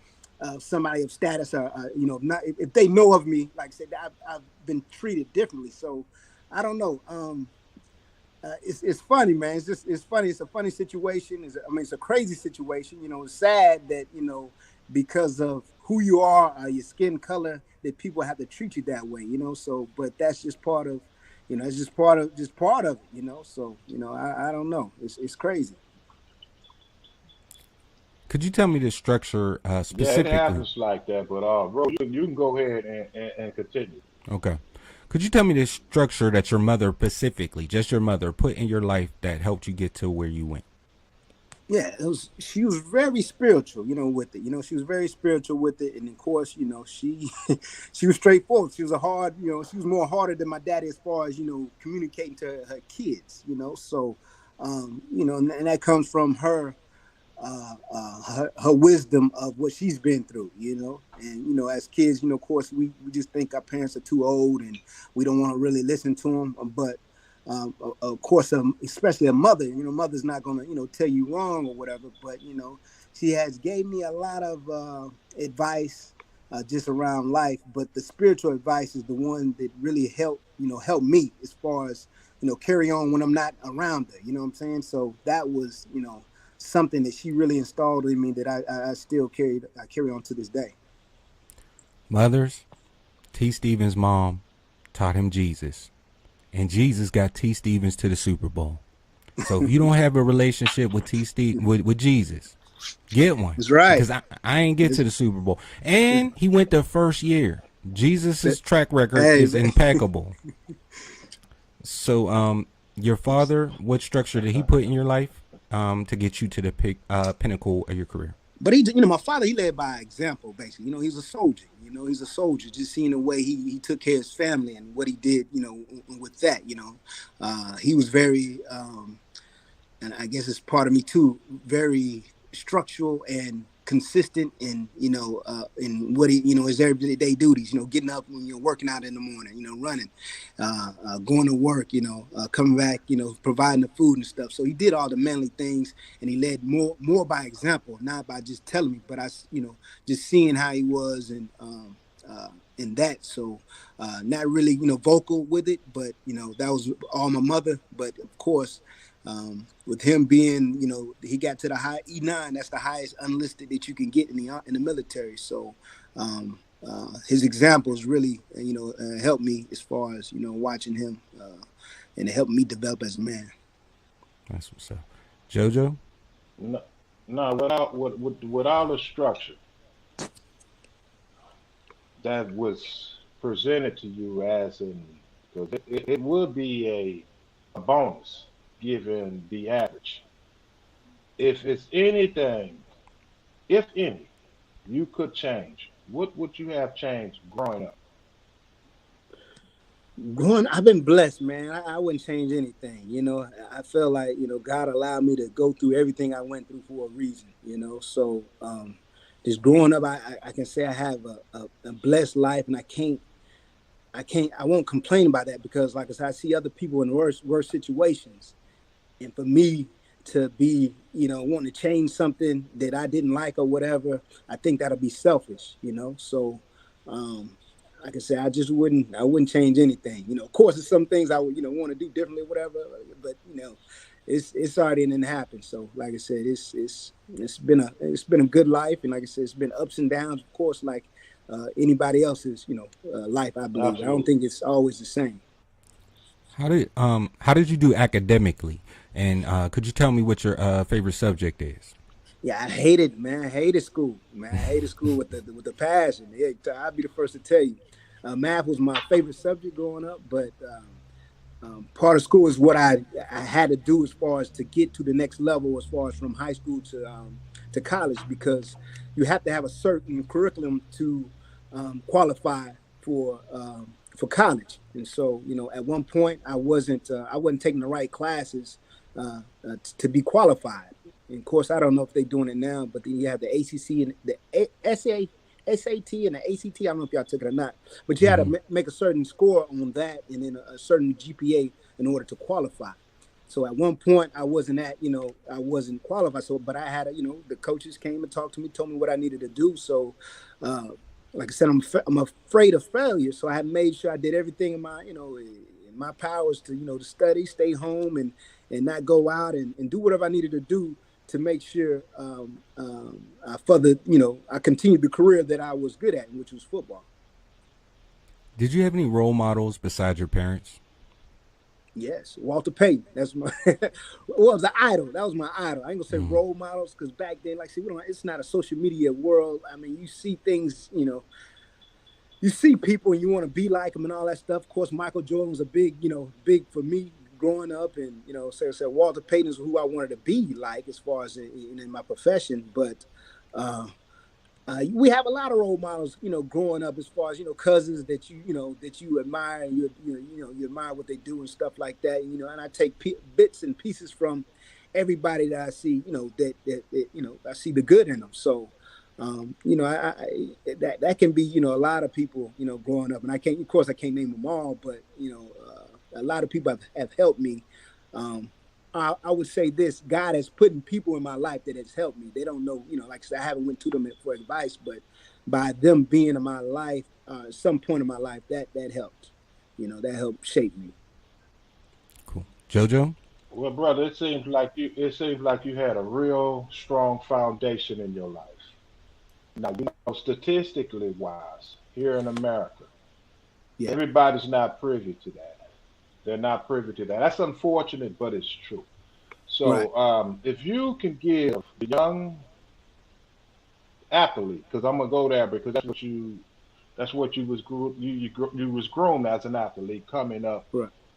somebody of status, or not, if they know of me, like I said, I've been treated differently. So I don't know. It's funny, man. It's funny. It's a funny situation. It's a crazy situation. It's sad that, because of who you are, your skin color, that people have to treat you that way, So, but that's just part of, it's just part of it, So, I don't know. It's crazy. Could you tell me the structure specifically? Yeah, it happens like that, but bro, you can go ahead and continue. Okay. Could you tell me the structure that your mother, specifically, just your mother, put in your life that helped you get to where you went? Yeah, she was very spiritual, with it. She was very spiritual with it, and of course, she she was straightforward. She was she was more harder than my daddy as far as communicating to her kids. So and that comes from her wisdom of what she's been through, and as kids, of course, we just think our parents are too old and we don't want to really listen to them, but of course, especially a mother, mother's not gonna tell you wrong or whatever, but she has gave me a lot of advice just around life, but the spiritual advice is the one that really helped me as far as carry on when I'm not around her, what I'm saying. So that was something that she really installed in me that I still carry on to this day. Mothers, T. Stevens' mom taught him Jesus, and Jesus got T. Stevens to the Super Bowl. So if you don't have a relationship with with Jesus, get one. That's right. Because I ain't get to the Super Bowl, and he went the first year. Jesus's track record is impeccable. So, your father, what structure did he put in your life to get you to the pinnacle of your career? But my father, he led by example, basically. He's a soldier. He's a soldier. Just seeing the way he took care of his family and what he did, with that. He was very, and I guess it's part of me too, very structural and consistent in in what he his everyday duties, getting up when working out in the morning, running, going to work, coming back, providing the food and stuff. So he did all the manly things, and he led more by example, not by just telling me, but I just seeing how he was and in that. So not really vocal with it, but that was all my mother. But of course, with him being, he got to the high E9. That's the highest unlisted that you can get in the military. So his examples really, helped me as far as watching him, and it helped me develop as a man. That's what's up, JoJo. No, with all the structure that was presented to you as because it would be a bonus given the average. If it's anything, if any, you could change, what would you have changed growing up? I've been blessed, man. I wouldn't change anything. I feel like, God allowed me to go through everything I went through for a reason, So just growing up, I can say I have a blessed life, and I won't complain about that, because like I said, I see other people in worse situations. And for me to be, wanting to change something that I didn't like or whatever, I think that'll be selfish, So, like I said, I wouldn't change anything. Of course, there's some things I would, want to do differently, whatever. But it's already didn't happen. So, like I said, it's been a good life, and like I said, it's been ups and downs, of course, like anybody else's, life. I believe. Absolutely. I don't think it's always the same. How did you do academically? And could you tell me what your favorite subject is? Yeah, I hated school, man. I hated school with the passion. Yeah, I'll be the first to tell you. Math was my favorite subject growing up, but part of school is what I had to do as far as to get to the next level, as far as from high school to college, because you have to have a certain curriculum to qualify for college. And so, at one point I wasn't taking the right classes to be qualified. And of course, I don't know if they're doing it now, but then you have the ACC and the SAT and the ACT. I don't know if y'all took it or not, but you had to make a certain score on that, and then a certain GPA in order to qualify. So at one point I wasn't qualified. So, but I had the coaches came and talked to me, told me what I needed to do. So, like I said, I'm afraid of failure. So I had made sure I did everything in my powers to, to study, stay home, and not go out and do whatever I needed to do to make sure I continued the career that I was good at, which was football. Did you have any role models besides your parents? Yes, Walter Payton. That's my was an idol. That was my idol. I ain't gonna say role models, because back then, like, it's not a social media world. I mean, you see things, you see people and you want to be like them and all that stuff. Of course, Michael Jordan was a big for me, growing up, and so Walter Payton is who I wanted to be like as far as in my profession, but. We have a lot of role models, growing up as far as cousins that that you admire, and you admire what they do and stuff like that. And I take bits and pieces from everybody that I see, that I see the good in them. So, that can be a lot of people growing up, and I can't name them all, but a lot of people have helped me. I would say this: God has put people in my life that has helped me. They don't know, like I said, I haven't went to them for advice, but by them being in my life, at some point in my life, that helped. That helped shape me. Cool, JoJo. Well, brother, it seems like you had a real strong foundation in your life. Now, statistically wise, here in America, everybody's not privy to that. They're not privy to that. That's unfortunate, but it's true. So if you can give the young athlete, because I'm gonna go there because that's what you was groomed as an athlete coming up,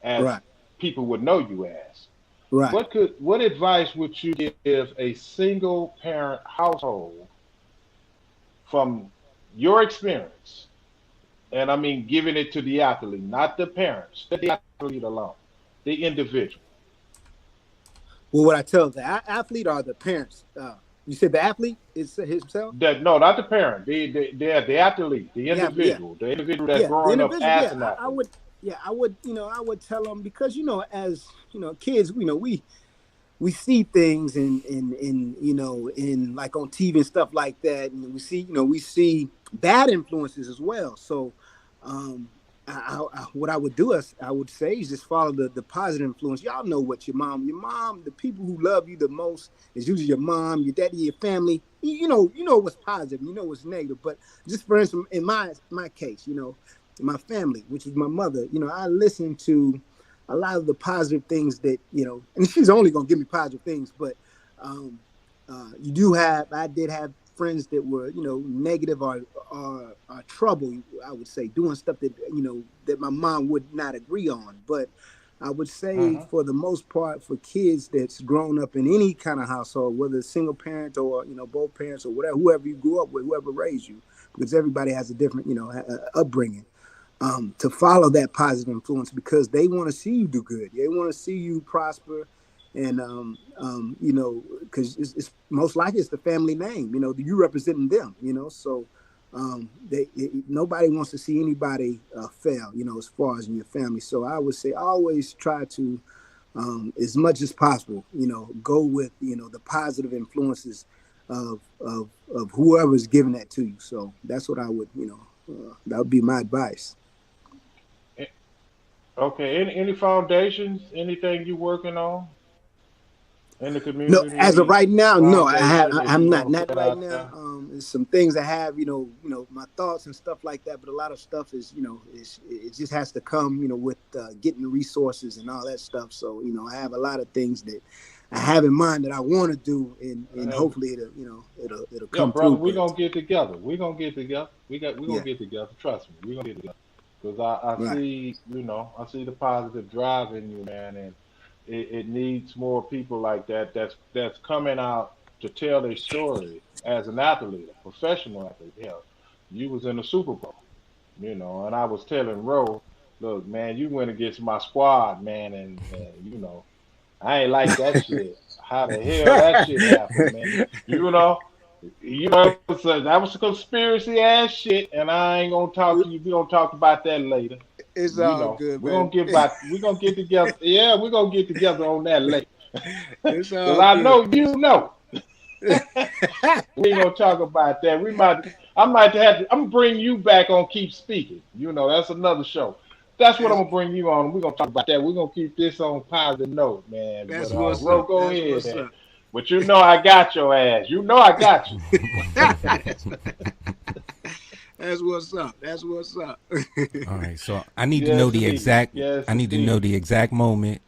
as people would know you as. Right. What advice would you give a single parent household from your experience? And I mean, giving it to the athlete, not the parents, the athlete alone, the individual. Well, what I tell the athlete or the parents? You said the athlete is himself? No, not the parent. The athlete, the individual, the individual that's growing up as an athlete. I would tell them, because as kids, we see things in like on TV and stuff like that, and we see bad influences as well. So what I would do is I would say is just follow the positive influence. Y'all know what your mom, the people who love you the most is usually your mom, your daddy, your family. You know what's positive, what's negative. But just for instance, in my case, my family, which is my mother, I listen to a lot of the positive things that, and she's only going to give me positive things, but I did have friends that were, negative or trouble, I would say, doing stuff that, that my mom would not agree on. But I would say for the most part, for kids that's grown up in any kind of household, whether it's single parent or, both parents or whatever, whoever you grew up with, whoever raised you, because everybody has a different, upbringing. To follow that positive influence, because they want to see you do good. They want to see you prosper. And, because it's most likely it's the family name, you representing them, so nobody wants to see anybody fail, as far as in your family. So I would say always try to, as much as possible, go with, the positive influences of whoever's giving that to you. So that's what I would, that would be my advice. Okay. Any foundations? Anything you working on in the community? No, as of right now, no. I'm not right now. There's some things I have, my thoughts and stuff like that. But a lot of stuff is, it just has to come, with getting the resources and all that stuff. So, I have a lot of things that I have in mind that I want to do, and hopefully it'll come brother, through. We're gonna get together. We're gonna get together. We're gonna get together. Trust me, we're gonna get together. Because I see, I see the positive drive in you, man, and it needs more people like that. That's coming out to tell their story as an athlete, a professional athlete. Hell, you was in the Super Bowl, and I was telling Ro, look, man, you went against my squad, man, and I ain't like that shit. How the hell that shit happened, man? So that was a conspiracy ass shit, and I ain't gonna talk to you. We gonna talk about that later. It's all good, We're man. We're gonna get together. Yeah, we're gonna get together on that later. It's all Because I know you know. We ain't gonna talk about that. I'm gonna bring you back on Keep Speaking. That's another show. That's what I'm gonna bring you on. We're gonna talk about that. We're gonna keep this on positive note, man. That's what's up. Go ahead, man. But I got your ass. I got you. That's what's up. That's what's up. All right, so I need to know the exact. I need to know the exact moment,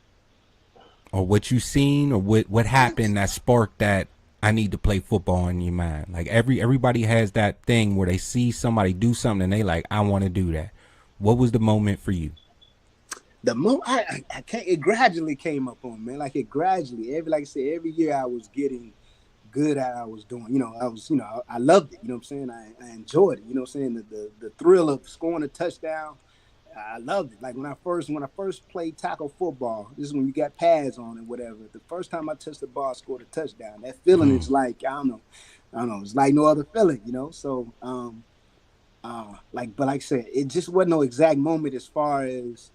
or what you seen, or what happened that sparked that. I need to play football in your mind. Like everybody has that thing where they see somebody do something and they like, I want to do that. What was the moment for you? The I can't. It gradually came up on me, man. Like it gradually. Like I said, every year I was getting good at what I was doing. I loved it. You know what I'm saying? I enjoyed it. You know what I'm saying? The thrill of scoring a touchdown. I loved it. Like when I first played tackle football, this is when you got pads on and whatever. The first time I touched the ball, scored a touchdown. That feeling is like, I don't know. It's like no other feeling, you know? So, but like I said, it just wasn't no exact moment as far as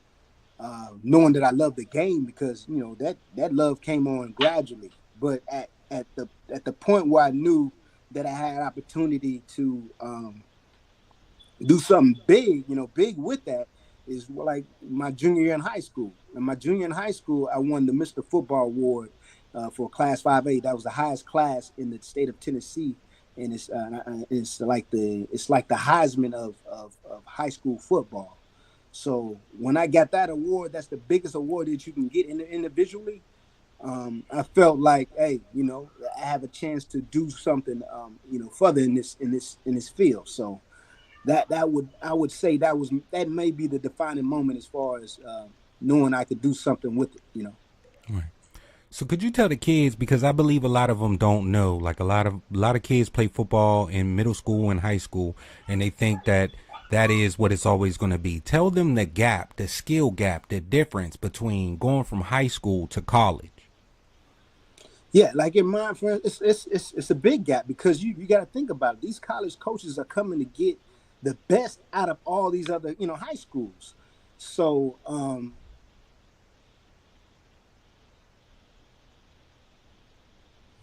knowing that I loved the game, because, you know, that love came on gradually. But at the point where I knew that I had opportunity to do something big, big with that, is like my junior year in high school. In my junior in high school, I won the Mr. Football Award for Class 5A. That was the highest class in the state of Tennessee, and it's like the Heisman of high school football. So when I got that award, that's the biggest award that you can get individually. I felt like, hey, I have a chance to do something, further in this field. So. I would say that may be the defining moment as far as knowing I could do something with it, Right. So could you tell the kids, because I believe a lot of them don't know, like a lot of kids play football in middle school and high school, and they think that is what it's always going to be. Tell them the gap, the skill gap, the difference between going from high school to college. Yeah, like in mine, friend, it's a big gap, because you got to think about it. These college coaches are coming to get the best out of all these other, high schools. So,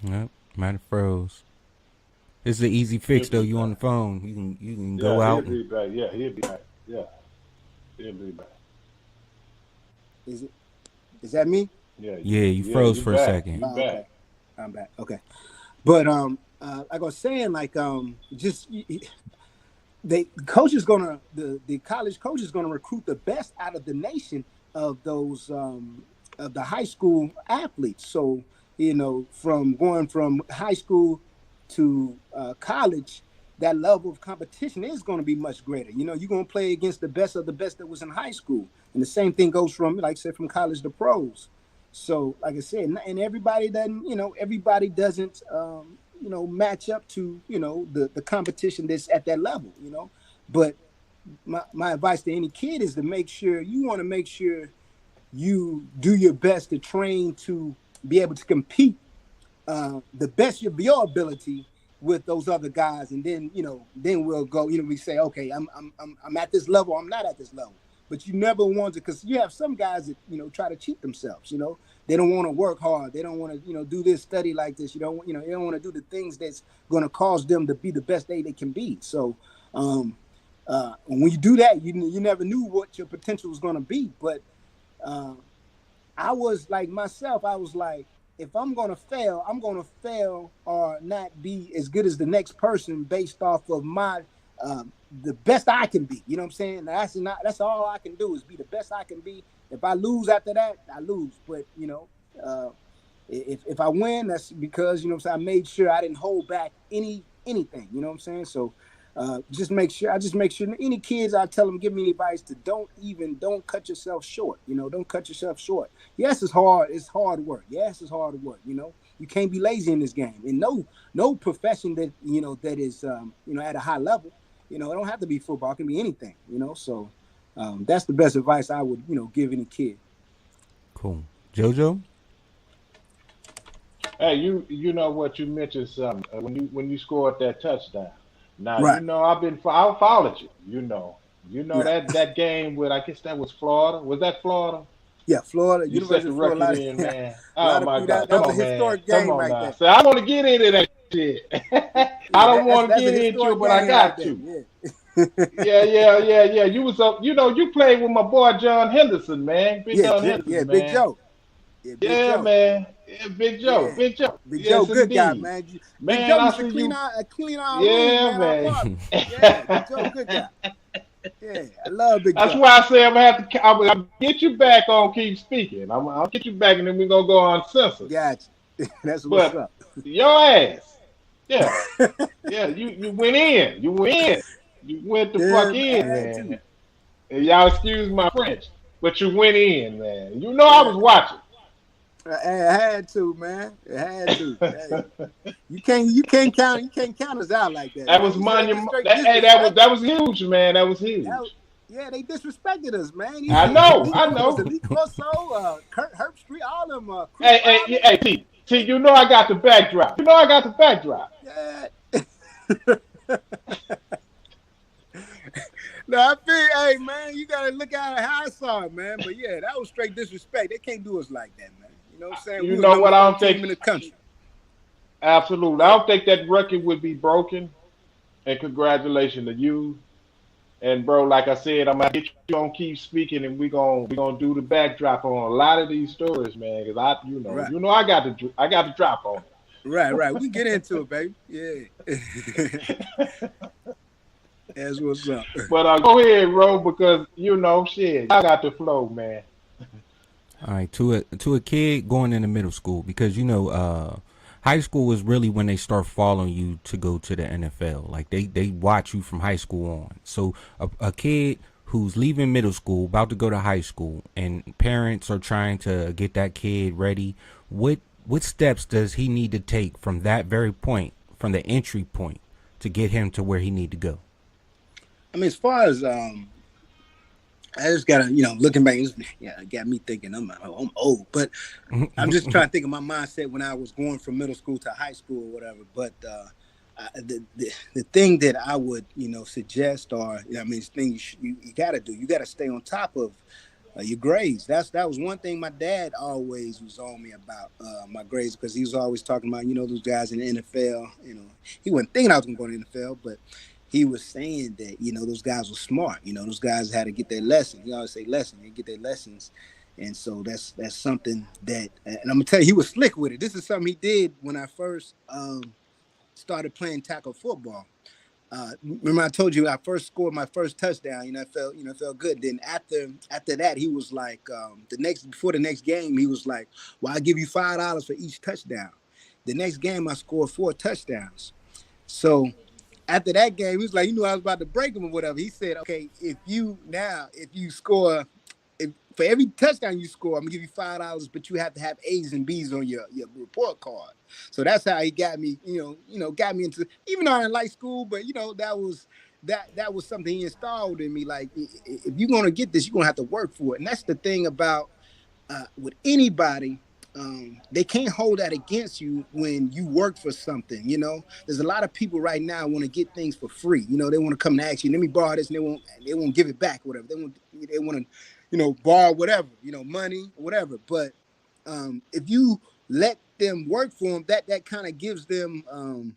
Yep, might have froze. It's an easy fix though. You on the phone, you can go out. He'll be back. Yeah, he'll be back. Yeah, he'll be back. Is that me? Yeah, you froze for back. a second. You back. Okay. I'm back. Okay, but like I was saying, like just. The college coach is gonna recruit the best out of the nation of those of the high school athletes. So from going from high school to college, that level of competition is going to be much greater. You're going to play against the best of the best that was in high school, and the same thing goes from, like I said, from college to pros. So, like I said, and everybody doesn't match up to, the competition that's at that level, but my advice to any kid is to make sure you do your best to train to be able to compete the best of your ability with those other guys. And then, then we'll go, we say, okay, I'm at this level. I'm not at this level, but you never want to, because you have some guys that, try to cheat themselves, They don't want to work hard. They don't want to, do this, study like this. They don't want to do the things that's going to cause them to be the best they can be. So when you do that, you never knew what your potential was going to be. But I was like myself. I was like, if I'm going to fail or not be as good as the next person based off of my the best I can be. You know what I'm saying? That's all I can do is be the best I can be. If I lose after that, I lose. But if I win, that's because I made sure I didn't hold back anything. You know what I'm saying? So just make sure any kids, I tell them, give me advice to don't cut yourself short. Don't cut yourself short. Yes, it's hard. It's hard work. Yes, it's hard work. You can't be lazy in this game. And no profession that that is at a high level. It don't have to be football. It can be anything. So that's the best advice I would give any kid. Cool. JoJo? Hey, you know what, you mentioned something when you scored that touchdown. Now right. I followed you. Right. that game with, I guess that was Florida. Was that Florida? Yeah, Florida. You set the record in, man. Oh my God! That was a historic game right there. So I want to get into that shit. I don't want to get into it, but I got to. Yeah. You was up. You played with my boy John Henderson, man. Big Henderson, man. Big Joe. Yeah, man. Yeah, Big Joe. Yeah. Big Joe. Big Joe, good indeed. guy, man. Man, Joe I see clean our yeah, room, man. Yeah, Big Joe, good guy. Yeah, I love Big Joe. That's why I say I'm gonna have to. I'll get you back on Keep Speaking. I'll get you back, and then we're gonna go on Census. Gotcha. That's what's up. Your ass. Yeah. Yeah. You went in. You went the fuck in, man. And y'all excuse my French. But you went in, man. You know I was watching. I had to, man. It had to. Hey, you can't count us out like that, That man. was You said monumental. straight Hey, disrespect. that was huge, man. That was That, huge. yeah, they disrespected us, man. I Even know, I was it know. Lee Corso, Kurt Herbstreit, all them, Chris Hey, Wilder. hey, T, you know I got the backdrop. You know I got the backdrop. Yeah. No, I feel, hey, man, you gotta look at how I saw it, man. But yeah, that was straight disrespect. They can't do us like that, man. You know what I'm saying? You We were know number what? I 4 don't team think. in the country. Absolutely. I don't think that record would be broken. And congratulations to you. And bro, like I said, I'm gonna get you on keep speaking, and we gonna do the backdrop on a lot of these stories, man. Because Right. I got the drop on Right. We get into it, baby. Yeah. That's what's up. But go ahead, Ro, because shit, I got the flow, man. All right, to a kid going into middle school, because high school is really when they start following you to go to the NFL. Like they watch you from high school on. So a kid who's leaving middle school, about to go to high school, and parents are trying to get that kid ready, what steps does he need to take from that very point, from the entry point, to get him to where he need to go? I mean, as far as I just gotta, looking back, it got me thinking I'm old, but I'm just trying to think of my mindset when I was going from middle school to high school or whatever. But the thing that I would, suggest, or thing you gotta do, you gotta stay on top of your grades. That was one thing my dad always was on me about, my grades, because he was always talking about, those guys in the NFL. He wasn't thinking I was gonna go to the NFL, but he was saying that, those guys were smart. Those guys had to get their lesson. He always say lesson, they get their lessons. And so that's something that, and I'm gonna tell you, he was slick with it. This is something he did when I first started playing tackle football. Remember I told you I first scored my first touchdown. It felt good. Then after that, he was like, before the next game, he was like, well, I'll give you $5 for each touchdown. The next game, I scored 4 touchdowns. So after that game, he was like, I was about to break him or whatever. He said, okay, if you score, for every touchdown you score, I'm gonna give you $5, but you have to have A's and B's on your report card. So that's how he got me, got me into, even though I didn't like school, but that was something he installed in me. Like, if you're gonna get this, you're gonna have to work for it. And that's the thing about with anybody. They can't hold that against you when you work for something. There's a lot of people right now want to get things for free. They want to come and ask you, let me borrow this, and they won't give it back, whatever. They want to, borrow whatever, money, whatever. But if you let them work for them, that kind of gives them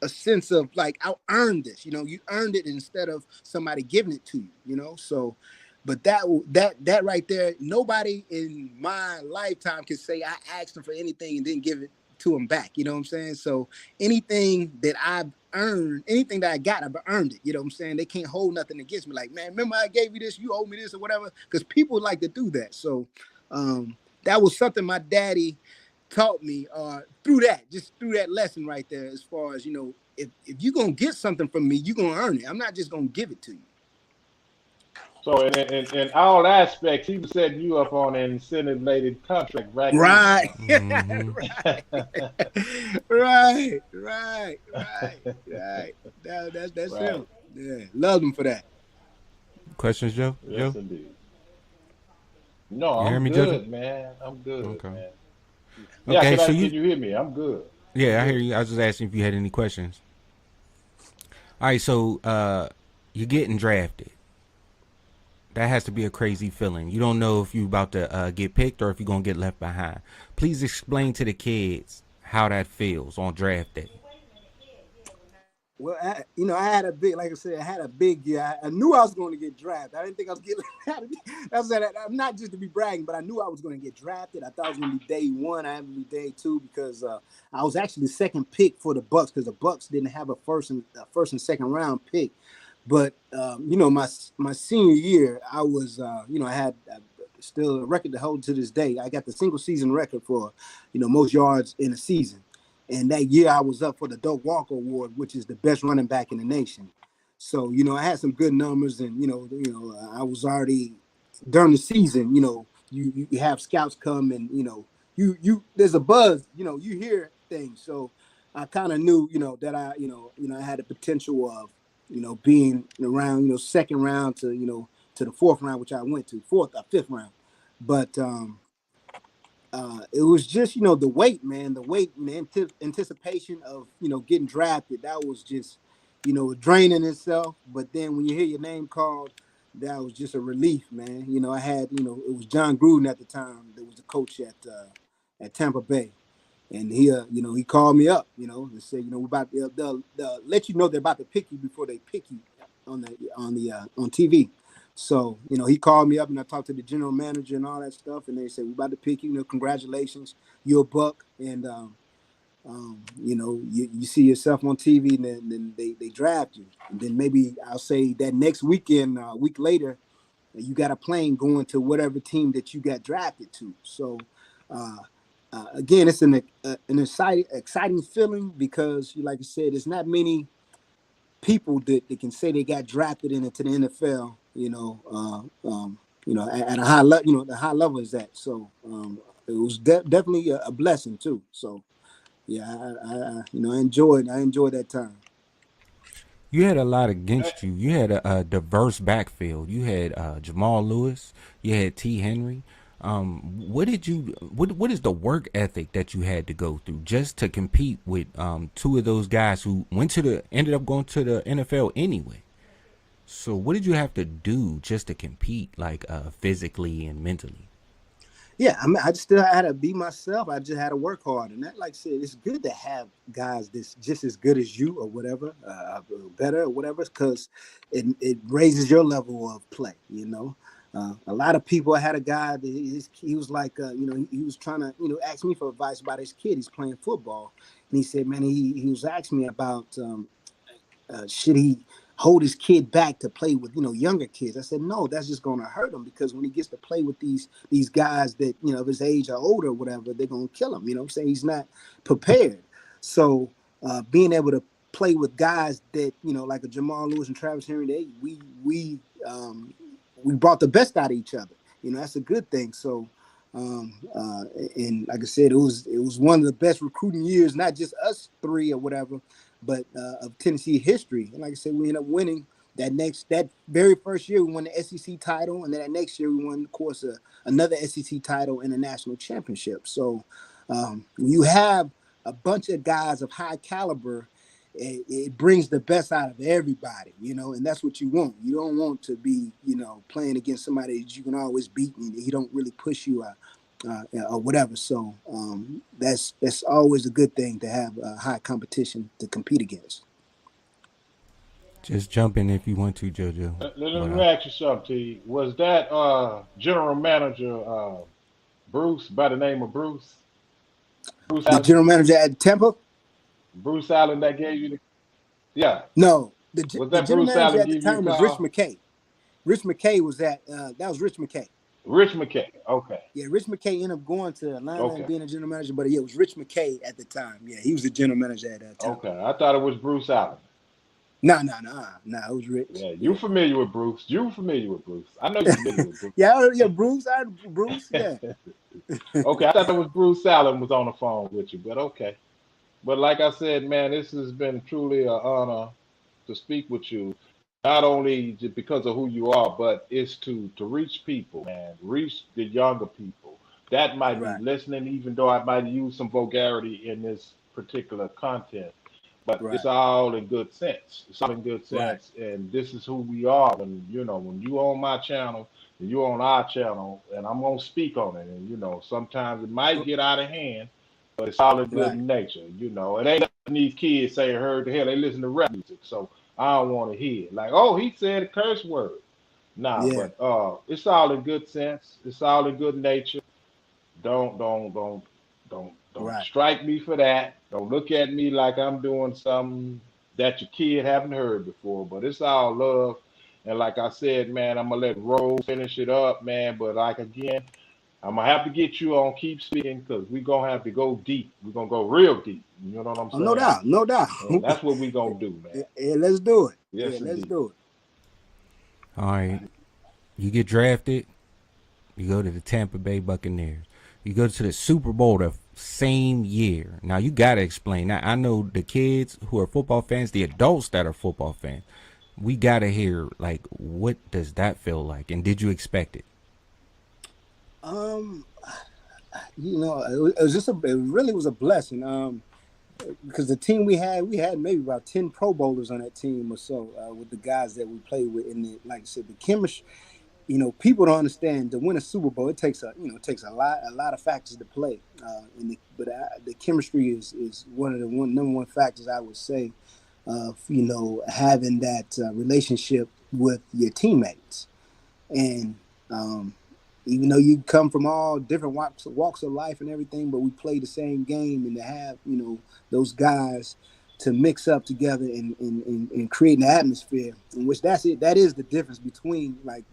a sense of like, I'll earn this. You earned it instead of somebody giving it to you. So. But that right there, nobody in my lifetime can say I asked them for anything and didn't give it to them back. You know what I'm saying? So anything that I've earned, anything that I got, I've earned it. You know what I'm saying? They can't hold nothing against me. Like, man, remember I gave you this, you owe me this or whatever. Because people like to do that. So that was something my daddy taught me through that lesson right there. As far as, if you're going to get something from me, you're going to earn it. I'm not just going to give it to you. So in all aspects, he was setting you up on an incentive-related contract, right? Right. Mm-hmm. right. That's Right. him. Yeah, love him for that. Questions, Joe? Yes, Joe? indeed. No, You hear I'm me, good, Jojo? man. I'm good, Okay. man. Okay, Yeah, so can you hear me? I'm good. Yeah, I hear you. I was just asking if you had any questions. All right, so you're getting drafted. That has to be a crazy feeling. You don't know if you're about to get picked or if you're going to get left behind. Please explain to the kids how that feels on draft day. Well, I had a big, like I said, I had a big year. I knew I was going to get drafted. I didn't think I was getting. I'm not just to be bragging, but I knew I was going to get drafted. I thought it was going to be day one. I had to be day two because I was actually the second pick for the Bucks because the Bucks didn't have a first and second round pick. But my senior year, I was I had still a record to hold to this day. I got the single season record for most yards in a season. And that year I was up for the Doak Walker Award, which is the best running back in the nation. So, I had some good numbers and, I was already during the season, you have scouts come and you there's a buzz, you hear things. So I kind of knew, that I had the potential of, being around, second round to the fourth round, which I went to fifth round. But it was just, the wait, man, and the anticipation of, getting drafted. That was just, draining itself. But then when you hear your name called, that was just a relief, man. I had, it was John Gruden at the time that was the coach at Tampa Bay. And he called me up, and said, we're about they'll let you know they're about to pick you before they pick you on TV. So, he called me up and I talked to the general manager and all that stuff. And they said, we're about to pick you, congratulations, you're a Buck. And, you see yourself on TV and then they draft you. And then maybe I'll say that next weekend, a week later, you got a plane going to whatever team that you got drafted to. So, again, it's an exciting feeling because, like I said, there's not many people that can say they got drafted into the NFL. At a high level, the high level is that. So it was definitely a blessing too. So yeah, I enjoyed that time. You had a lot against you. You had a diverse backfield. You had Jamal Lewis. You had T. Henry. What is the work ethic that you had to go through just to compete with two of those guys who ended up going to the NFL anyway? So what did you have to do just to compete, like physically and mentally? Yeah, I mean, I just still had to be myself. I just had to work hard, and that, like I said, it's good to have guys that's just as good as you or whatever, better or whatever, because it raises your level of play. A lot of people. I had a guy that he was like, he was trying to, ask me for advice about his kid. He's playing football, and he said, man, he was asking me about should he hold his kid back to play with, younger kids. I said, no, that's just going to hurt him because when he gets to play with these guys that, of his age or older or whatever, they're going to kill him. I'm saying? He's not prepared. So being able to play with guys that, like a Jamal Lewis and Travis Henry, we brought the best out of each other. That's a good thing. So, and like I said, it was one of the best recruiting years, not just us three or whatever, but of Tennessee history. And like I said, we ended up winning that very first year. We won the SEC title, and then that next year we won, of course, another SEC title and a national championship. So when you have a bunch of guys of high caliber, it brings the best out of everybody, and that's what you want. You don't want to be, playing against somebody that you can always beat and he don't really push you out. Or whatever. So that's always a good thing to have high competition to compete against. Just jump in if you want to, JoJo. Let me ask you something, T. Was that general manager Bruce, by the name of Bruce? The Allen? General manager at Tampa? Bruce Allen that gave you the... Yeah. No. Was that general Bruce manager Allen at the time was Rich McKay. Rich McKay was that was Rich McKay. Rich McKay, okay. Yeah, Rich McKay ended up going to Atlanta and being a general manager, but it was Rich McKay at the time. Yeah, he was the general manager at that time. Okay, I thought it was Bruce Allen. No, it was Rich. Yeah, you familiar with Bruce. I know you're familiar with Bruce. Bruce, yeah. Okay, I thought it was Bruce Allen was on the phone with you, but okay. But like I said, man, this has been truly an honor to speak with you. Not only just because of who you are, but it's to reach people, man, reach the younger people that might be listening, even though I might use some vulgarity in this particular content. But it's all in good sense. It's all in good sense, and this is who we are. And when you on my channel and you on our channel, and I'm gonna speak on it, and sometimes it might get out of hand, but it's all in good nature. It ain't nothing these kids say. Heard the hell they listen to rap music, so I don't want to hear it. Like, oh, he said a curse word. Nah, but it's all in good sense. It's all in good nature. Don't strike me for that. Don't look at me like I'm doing something that your kid haven't heard before. But it's all love. And like I said, man, I'm gonna let Rose finish it up, man. But like again, I'm gonna have to get you on Keep Speaking because we're gonna have to go deep. We're gonna go real deep. You know what I'm saying? No doubt. And that's what we're gonna do, man. Yeah, let's do it. Yes, let's do it. All right. You get drafted. You go to the Tampa Bay Buccaneers. You go to the Super Bowl the same year. Now you gotta explain. Now I know the kids who are football fans, the adults that are football fans. We gotta hear like what does that feel like, and did you expect it? It was just it really was a blessing. Because the team we had maybe about 10 Pro Bowlers on that team or so with the guys that we played with. And like I said, the chemistry. People don't understand to win a Super Bowl. It takes a lot of factors to play. But the chemistry is one of the number one factors I would say of having that relationship with your teammates. And even though you come from all different walks of life and everything, but we play the same game, and to have those guys to mix up together and create an atmosphere in which that is the difference between like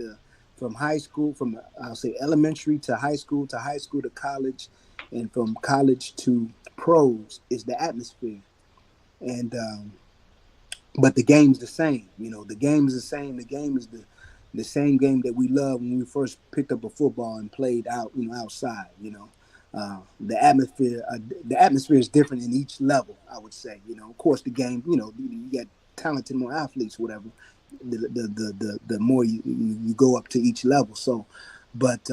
from high school, from I'll say elementary to high school to college, and from college to pros, is the atmosphere. And but the game's the same. The game is the same. The game is the same game that we loved when we first picked up a football and played out, outside. The atmosphere is different in each level, I would say. Of course, the game, you got talented more athletes, whatever. The more you go up to each level. So, but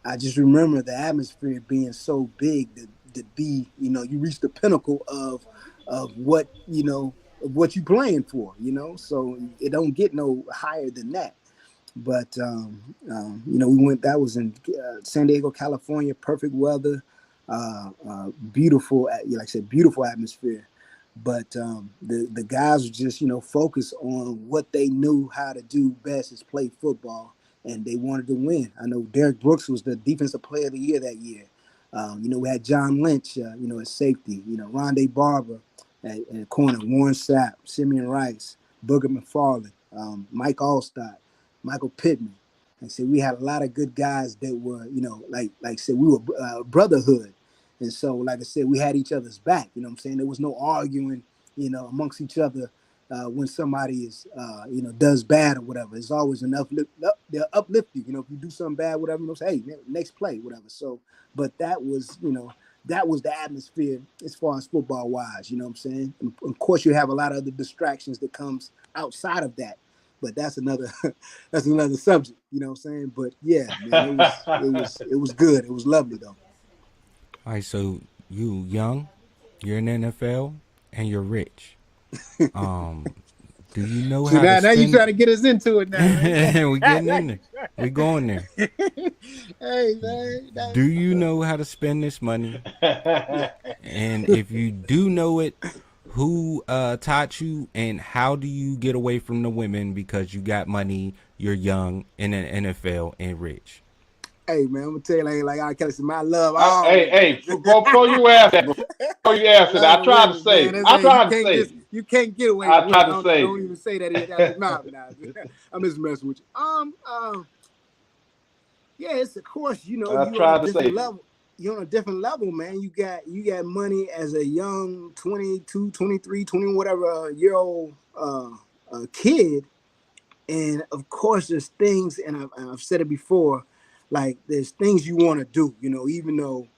I just remember the atmosphere being so big to be, you reach the pinnacle of what what you playing for. So it don't get no higher than that. But we went. That was in San Diego, California. Perfect weather, beautiful. Like I said, beautiful atmosphere. But the guys were just focused on what they knew how to do best, is play football, and they wanted to win. I know Derek Brooks was the defensive player of the year that year. We had John Lynch, at safety. Rondé Barber at corner, Warren Sapp, Simeon Rice, Booger McFarland, Mike Allstott, Michael Pittman. Like I said, we had a lot of good guys that were, like I said, we were brotherhood. And so, like I said, we had each other's back. You know what I'm saying? There was no arguing, amongst each other when somebody is, does bad or whatever. It's always enough. They'll uplift you. If you do something bad, whatever, say, hey, next play, whatever. So, but that was the atmosphere as far as football wise. You know what I'm saying? And of course, you have a lot of other distractions that comes outside of that. But that's another subject, you know what I'm saying? But yeah, man, it was good. It was lovely though. All right, so you young, you're in the NFL, and you're rich. Do you know how? Now you trying to get us into it now? We're getting in there. We're going there. Hey man, do you know how to spend this money? And if you do know it, who taught you, and how do you get away from the women because you got money, you're young, in the NFL, and rich? Hey man, I'm gonna tell you like I said, my love. Before you answer that, I tried to say. You can't get away. I tried to say. Don't even say that out your mouth now. I'm just messing with you. Yeah, it's of course you're on a different level. You're on a different level, man. You got money as a young 22, 23, 20 whatever year old kid, and of course there's things, and I've said it before. Like there's things you want to do, even though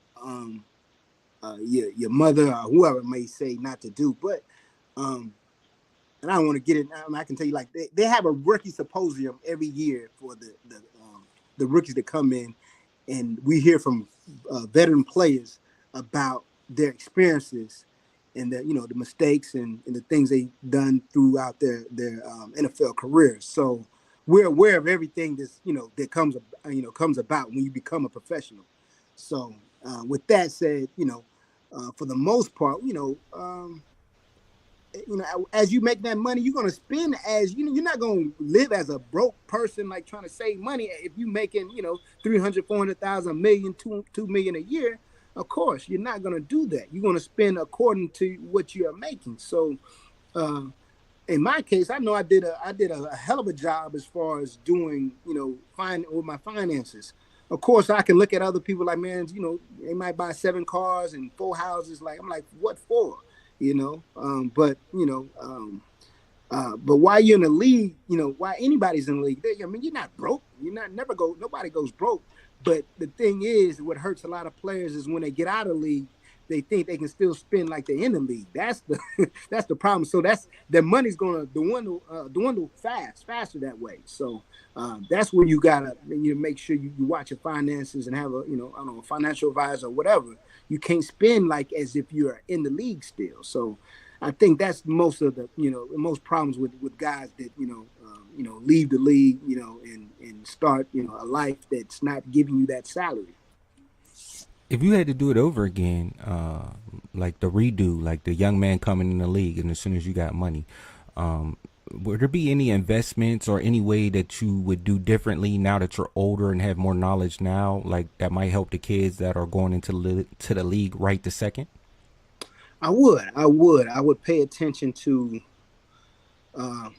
your mother or whoever may say not to do. But and I don't want to get it. I can tell you, like they have a rookie symposium every year for the rookies that come in, and we hear from veteran players about their experiences and the mistakes and the things they've done throughout their NFL careers. So we're aware of everything that's that comes about when you become a professional. So with that said, for the most part, as you make that money, you're gonna spend as you're not gonna live as a broke person like trying to save money. If you making 300, 400,000, a million, 2 million a year, of course you're not gonna do that. You're gonna spend according to what you are making. So in my case, I know I did a hell of a job as far as doing, fine with my finances. Of course, I can look at other people like, man, they might buy 7 cars and 4 houses. Like, I'm like, what for? But But while you're in the league, why anybody's in the league, I mean, you're not broke. Nobody goes broke. But the thing is, what hurts a lot of players is when they get out of the league, they think they can still spend like they're in the league. That's the that's the problem. So their money's gonna dwindle faster that way. So that's where you gotta make sure you watch your finances and have a financial advisor or whatever. You can't spend like as if you're in the league still. So I think that's most of the most problems with guys that leave the league and start a life that's not giving you that salary. If you had to do it over again, like the redo, like the young man coming in the league, and as soon as you got money, would there be any investments or any way that you would do differently now that you're older and have more knowledge now, like that might help the kids that are going into the league right this second? I would pay attention to, I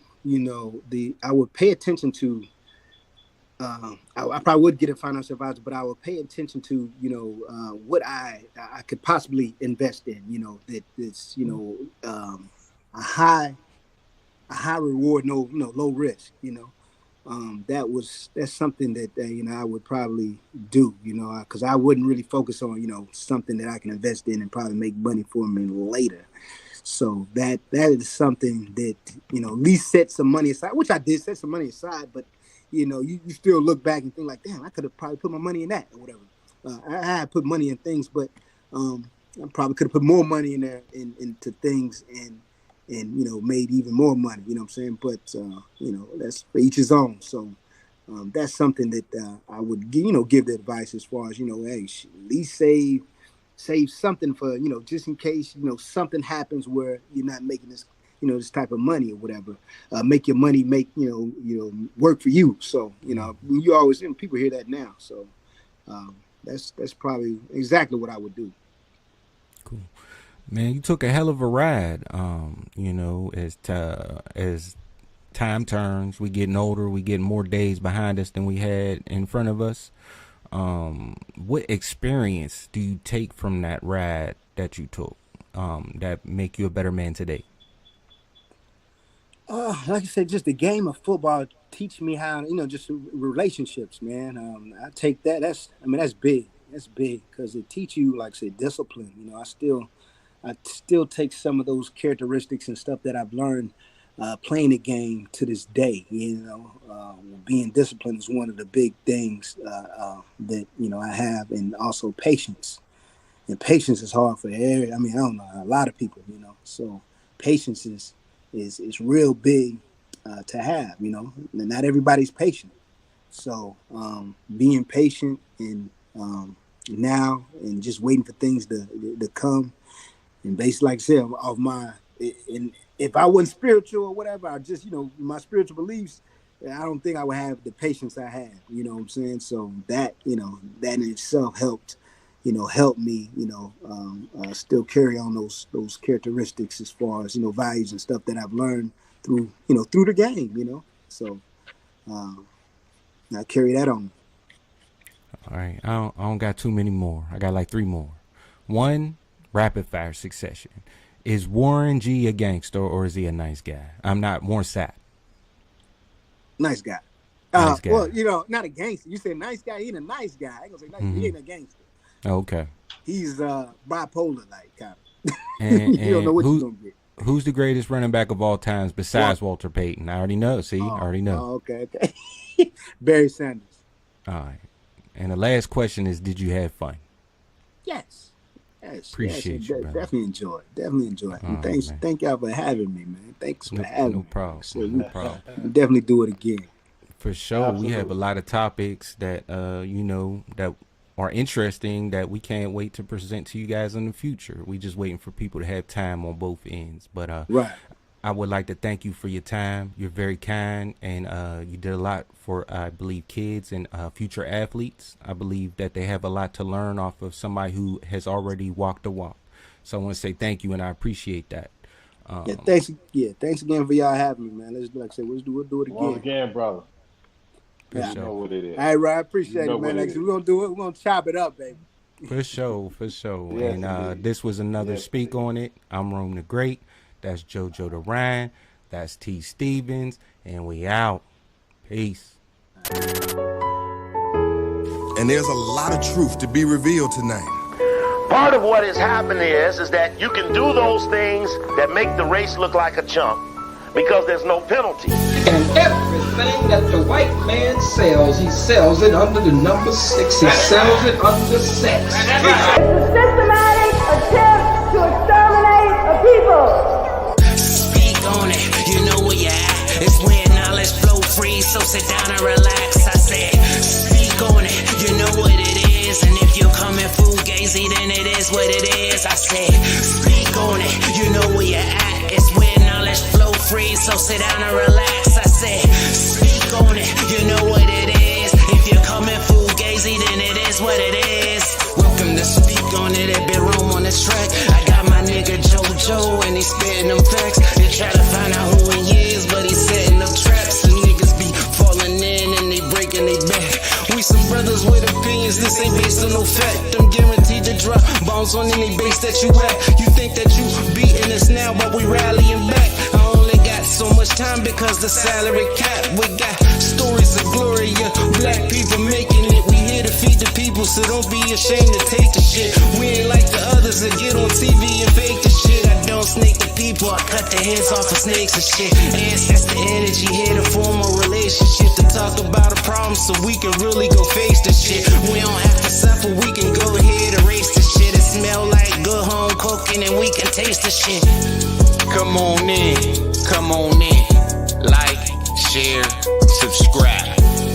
would pay attention to, I probably would get a financial advisor, but I would pay attention to, what I could possibly invest in, that's, a high reward, no, low risk, that's something that, I would probably do, because I wouldn't really focus on, something that I can invest in and probably make money for me later. So that is something that, at least set some money aside, which I did set some money aside, but, you still look back and think like, damn, I could have probably put my money in that or whatever. I had put money in things, but I probably could have put more money in there into things and made even more money, you know what I'm saying? But, that's for each his own. So that's something that I would, give the advice as far as, hey, at least save something for, just in case, something happens where you're not making this, this type of money or whatever. Make your money work for you. So, you always, people hear that now. So that's probably exactly what I would do. Cool. Man, you took a hell of a ride. As time turns, we getting older, we getting more days behind us than we had in front of us. What experience do you take from that ride that you took that make you a better man today? Like I said, just the game of football teach me how, just relationships, man. I take that. That's big. That's big because it teach you, like I said, discipline. I still take some of those characteristics and stuff that I've learned playing the game to this day. Being disciplined is one of the big things that I have, and also patience. And patience is hard for I don't know, a lot of people. So patience is real big to have. Not everybody's patient. So being patient and now and just waiting for things to come. And basically, like I said, of and if I wasn't spiritual or whatever, I just, my spiritual beliefs, I don't think I would have the patience I have, you know what I'm saying? So that, that in itself helped me, still carry on those characteristics as far as, values and stuff that I've learned through the game, So I carry that on. All right. I don't got too many more. I got like 3 more. 1, rapid fire succession. Is Warren G a gangster or is he a nice guy? I'm not Warren Sapp. Nice guy. Nice guy. Well, not a gangster. You say nice guy, he ain't a nice guy. I ain't gonna say nice guy. He ain't a gangster. Okay. He's bipolar, like, kind of. And you don't know what you're gonna get. Who's the greatest running back of all times besides Walter Payton? I already know. See, I already know. Oh, okay. Barry Sanders. All right. And the last question is, did you have fun? Yes. Appreciate you, brother. Definitely enjoy it. And thank y'all for having me, man. Thanks for having me. No problem. So no problem. We'll definitely do it again. For sure. Absolutely. We have a lot of topics that that are interesting that we can't wait to present to you guys in the future. We just waiting for people to have time on both ends. But right. I would like to thank you for your time. You're very kind, and you did a lot for, I believe, kids and future athletes. I believe that they have a lot to learn off of somebody who has already walked the walk. So I want to say thank you, and I appreciate that. Thanks again for y'all having me, man. Let's, like I said, we'll do it again. Once again, brother. Yeah. You know what it is. All right, Rod, I appreciate it, man. Like I said, we're gonna do it. We're gonna chop it up, baby. For sure. Yes, and this was another Speak On It. I'm Rome the Great. That's JoJo the Ryan. That's T. Stevens, and we out. Peace. And there's a lot of truth to be revealed tonight. Part of what has happened is that you can do those things that make the race look like a chump because there's no penalty. And everything that the white man sells, he sells it under the number 6. He sells it under sex. It's a systematic attempt to exterminate a people. Speak on it, you know where you at. It's where knowledge flow free, so sit down and relax. I said, speak on it, you know what it is. And if you're coming fugazi, then it is what it is. I said, speak on it, you know where you at. It's where knowledge flow free, so sit down and relax. I said, speak on it, you know what it is. If you're coming fugazi, then it is what it is. Welcome to Speak on It, it be Rome on this track. I got my nigga JoJo and he's spitting them facts. They try to find out who he is, but he's setting up traps. And niggas be falling in and they breaking their back. We some brothers with opinions, this ain't based on no fact. I'm guaranteed to drop bombs on any base that you at. You think that you beating us now, but we rallying back. I only got so much time because the salary cap. We got stories of glory, yeah, black people making it. We here to feed the people, so don't be ashamed to take the shit. We ain't like the others that get on TV and fake the shit. I don't snake the people, I cut the heads off of snakes and shit. Ancestor energy here to form a relationship, to talk about a problem so we can really go face the shit. We don't have to suffer, we can go ahead and erase the shit. It smell like good home cooking and we can taste the shit. Come on in, like, share, subscribe.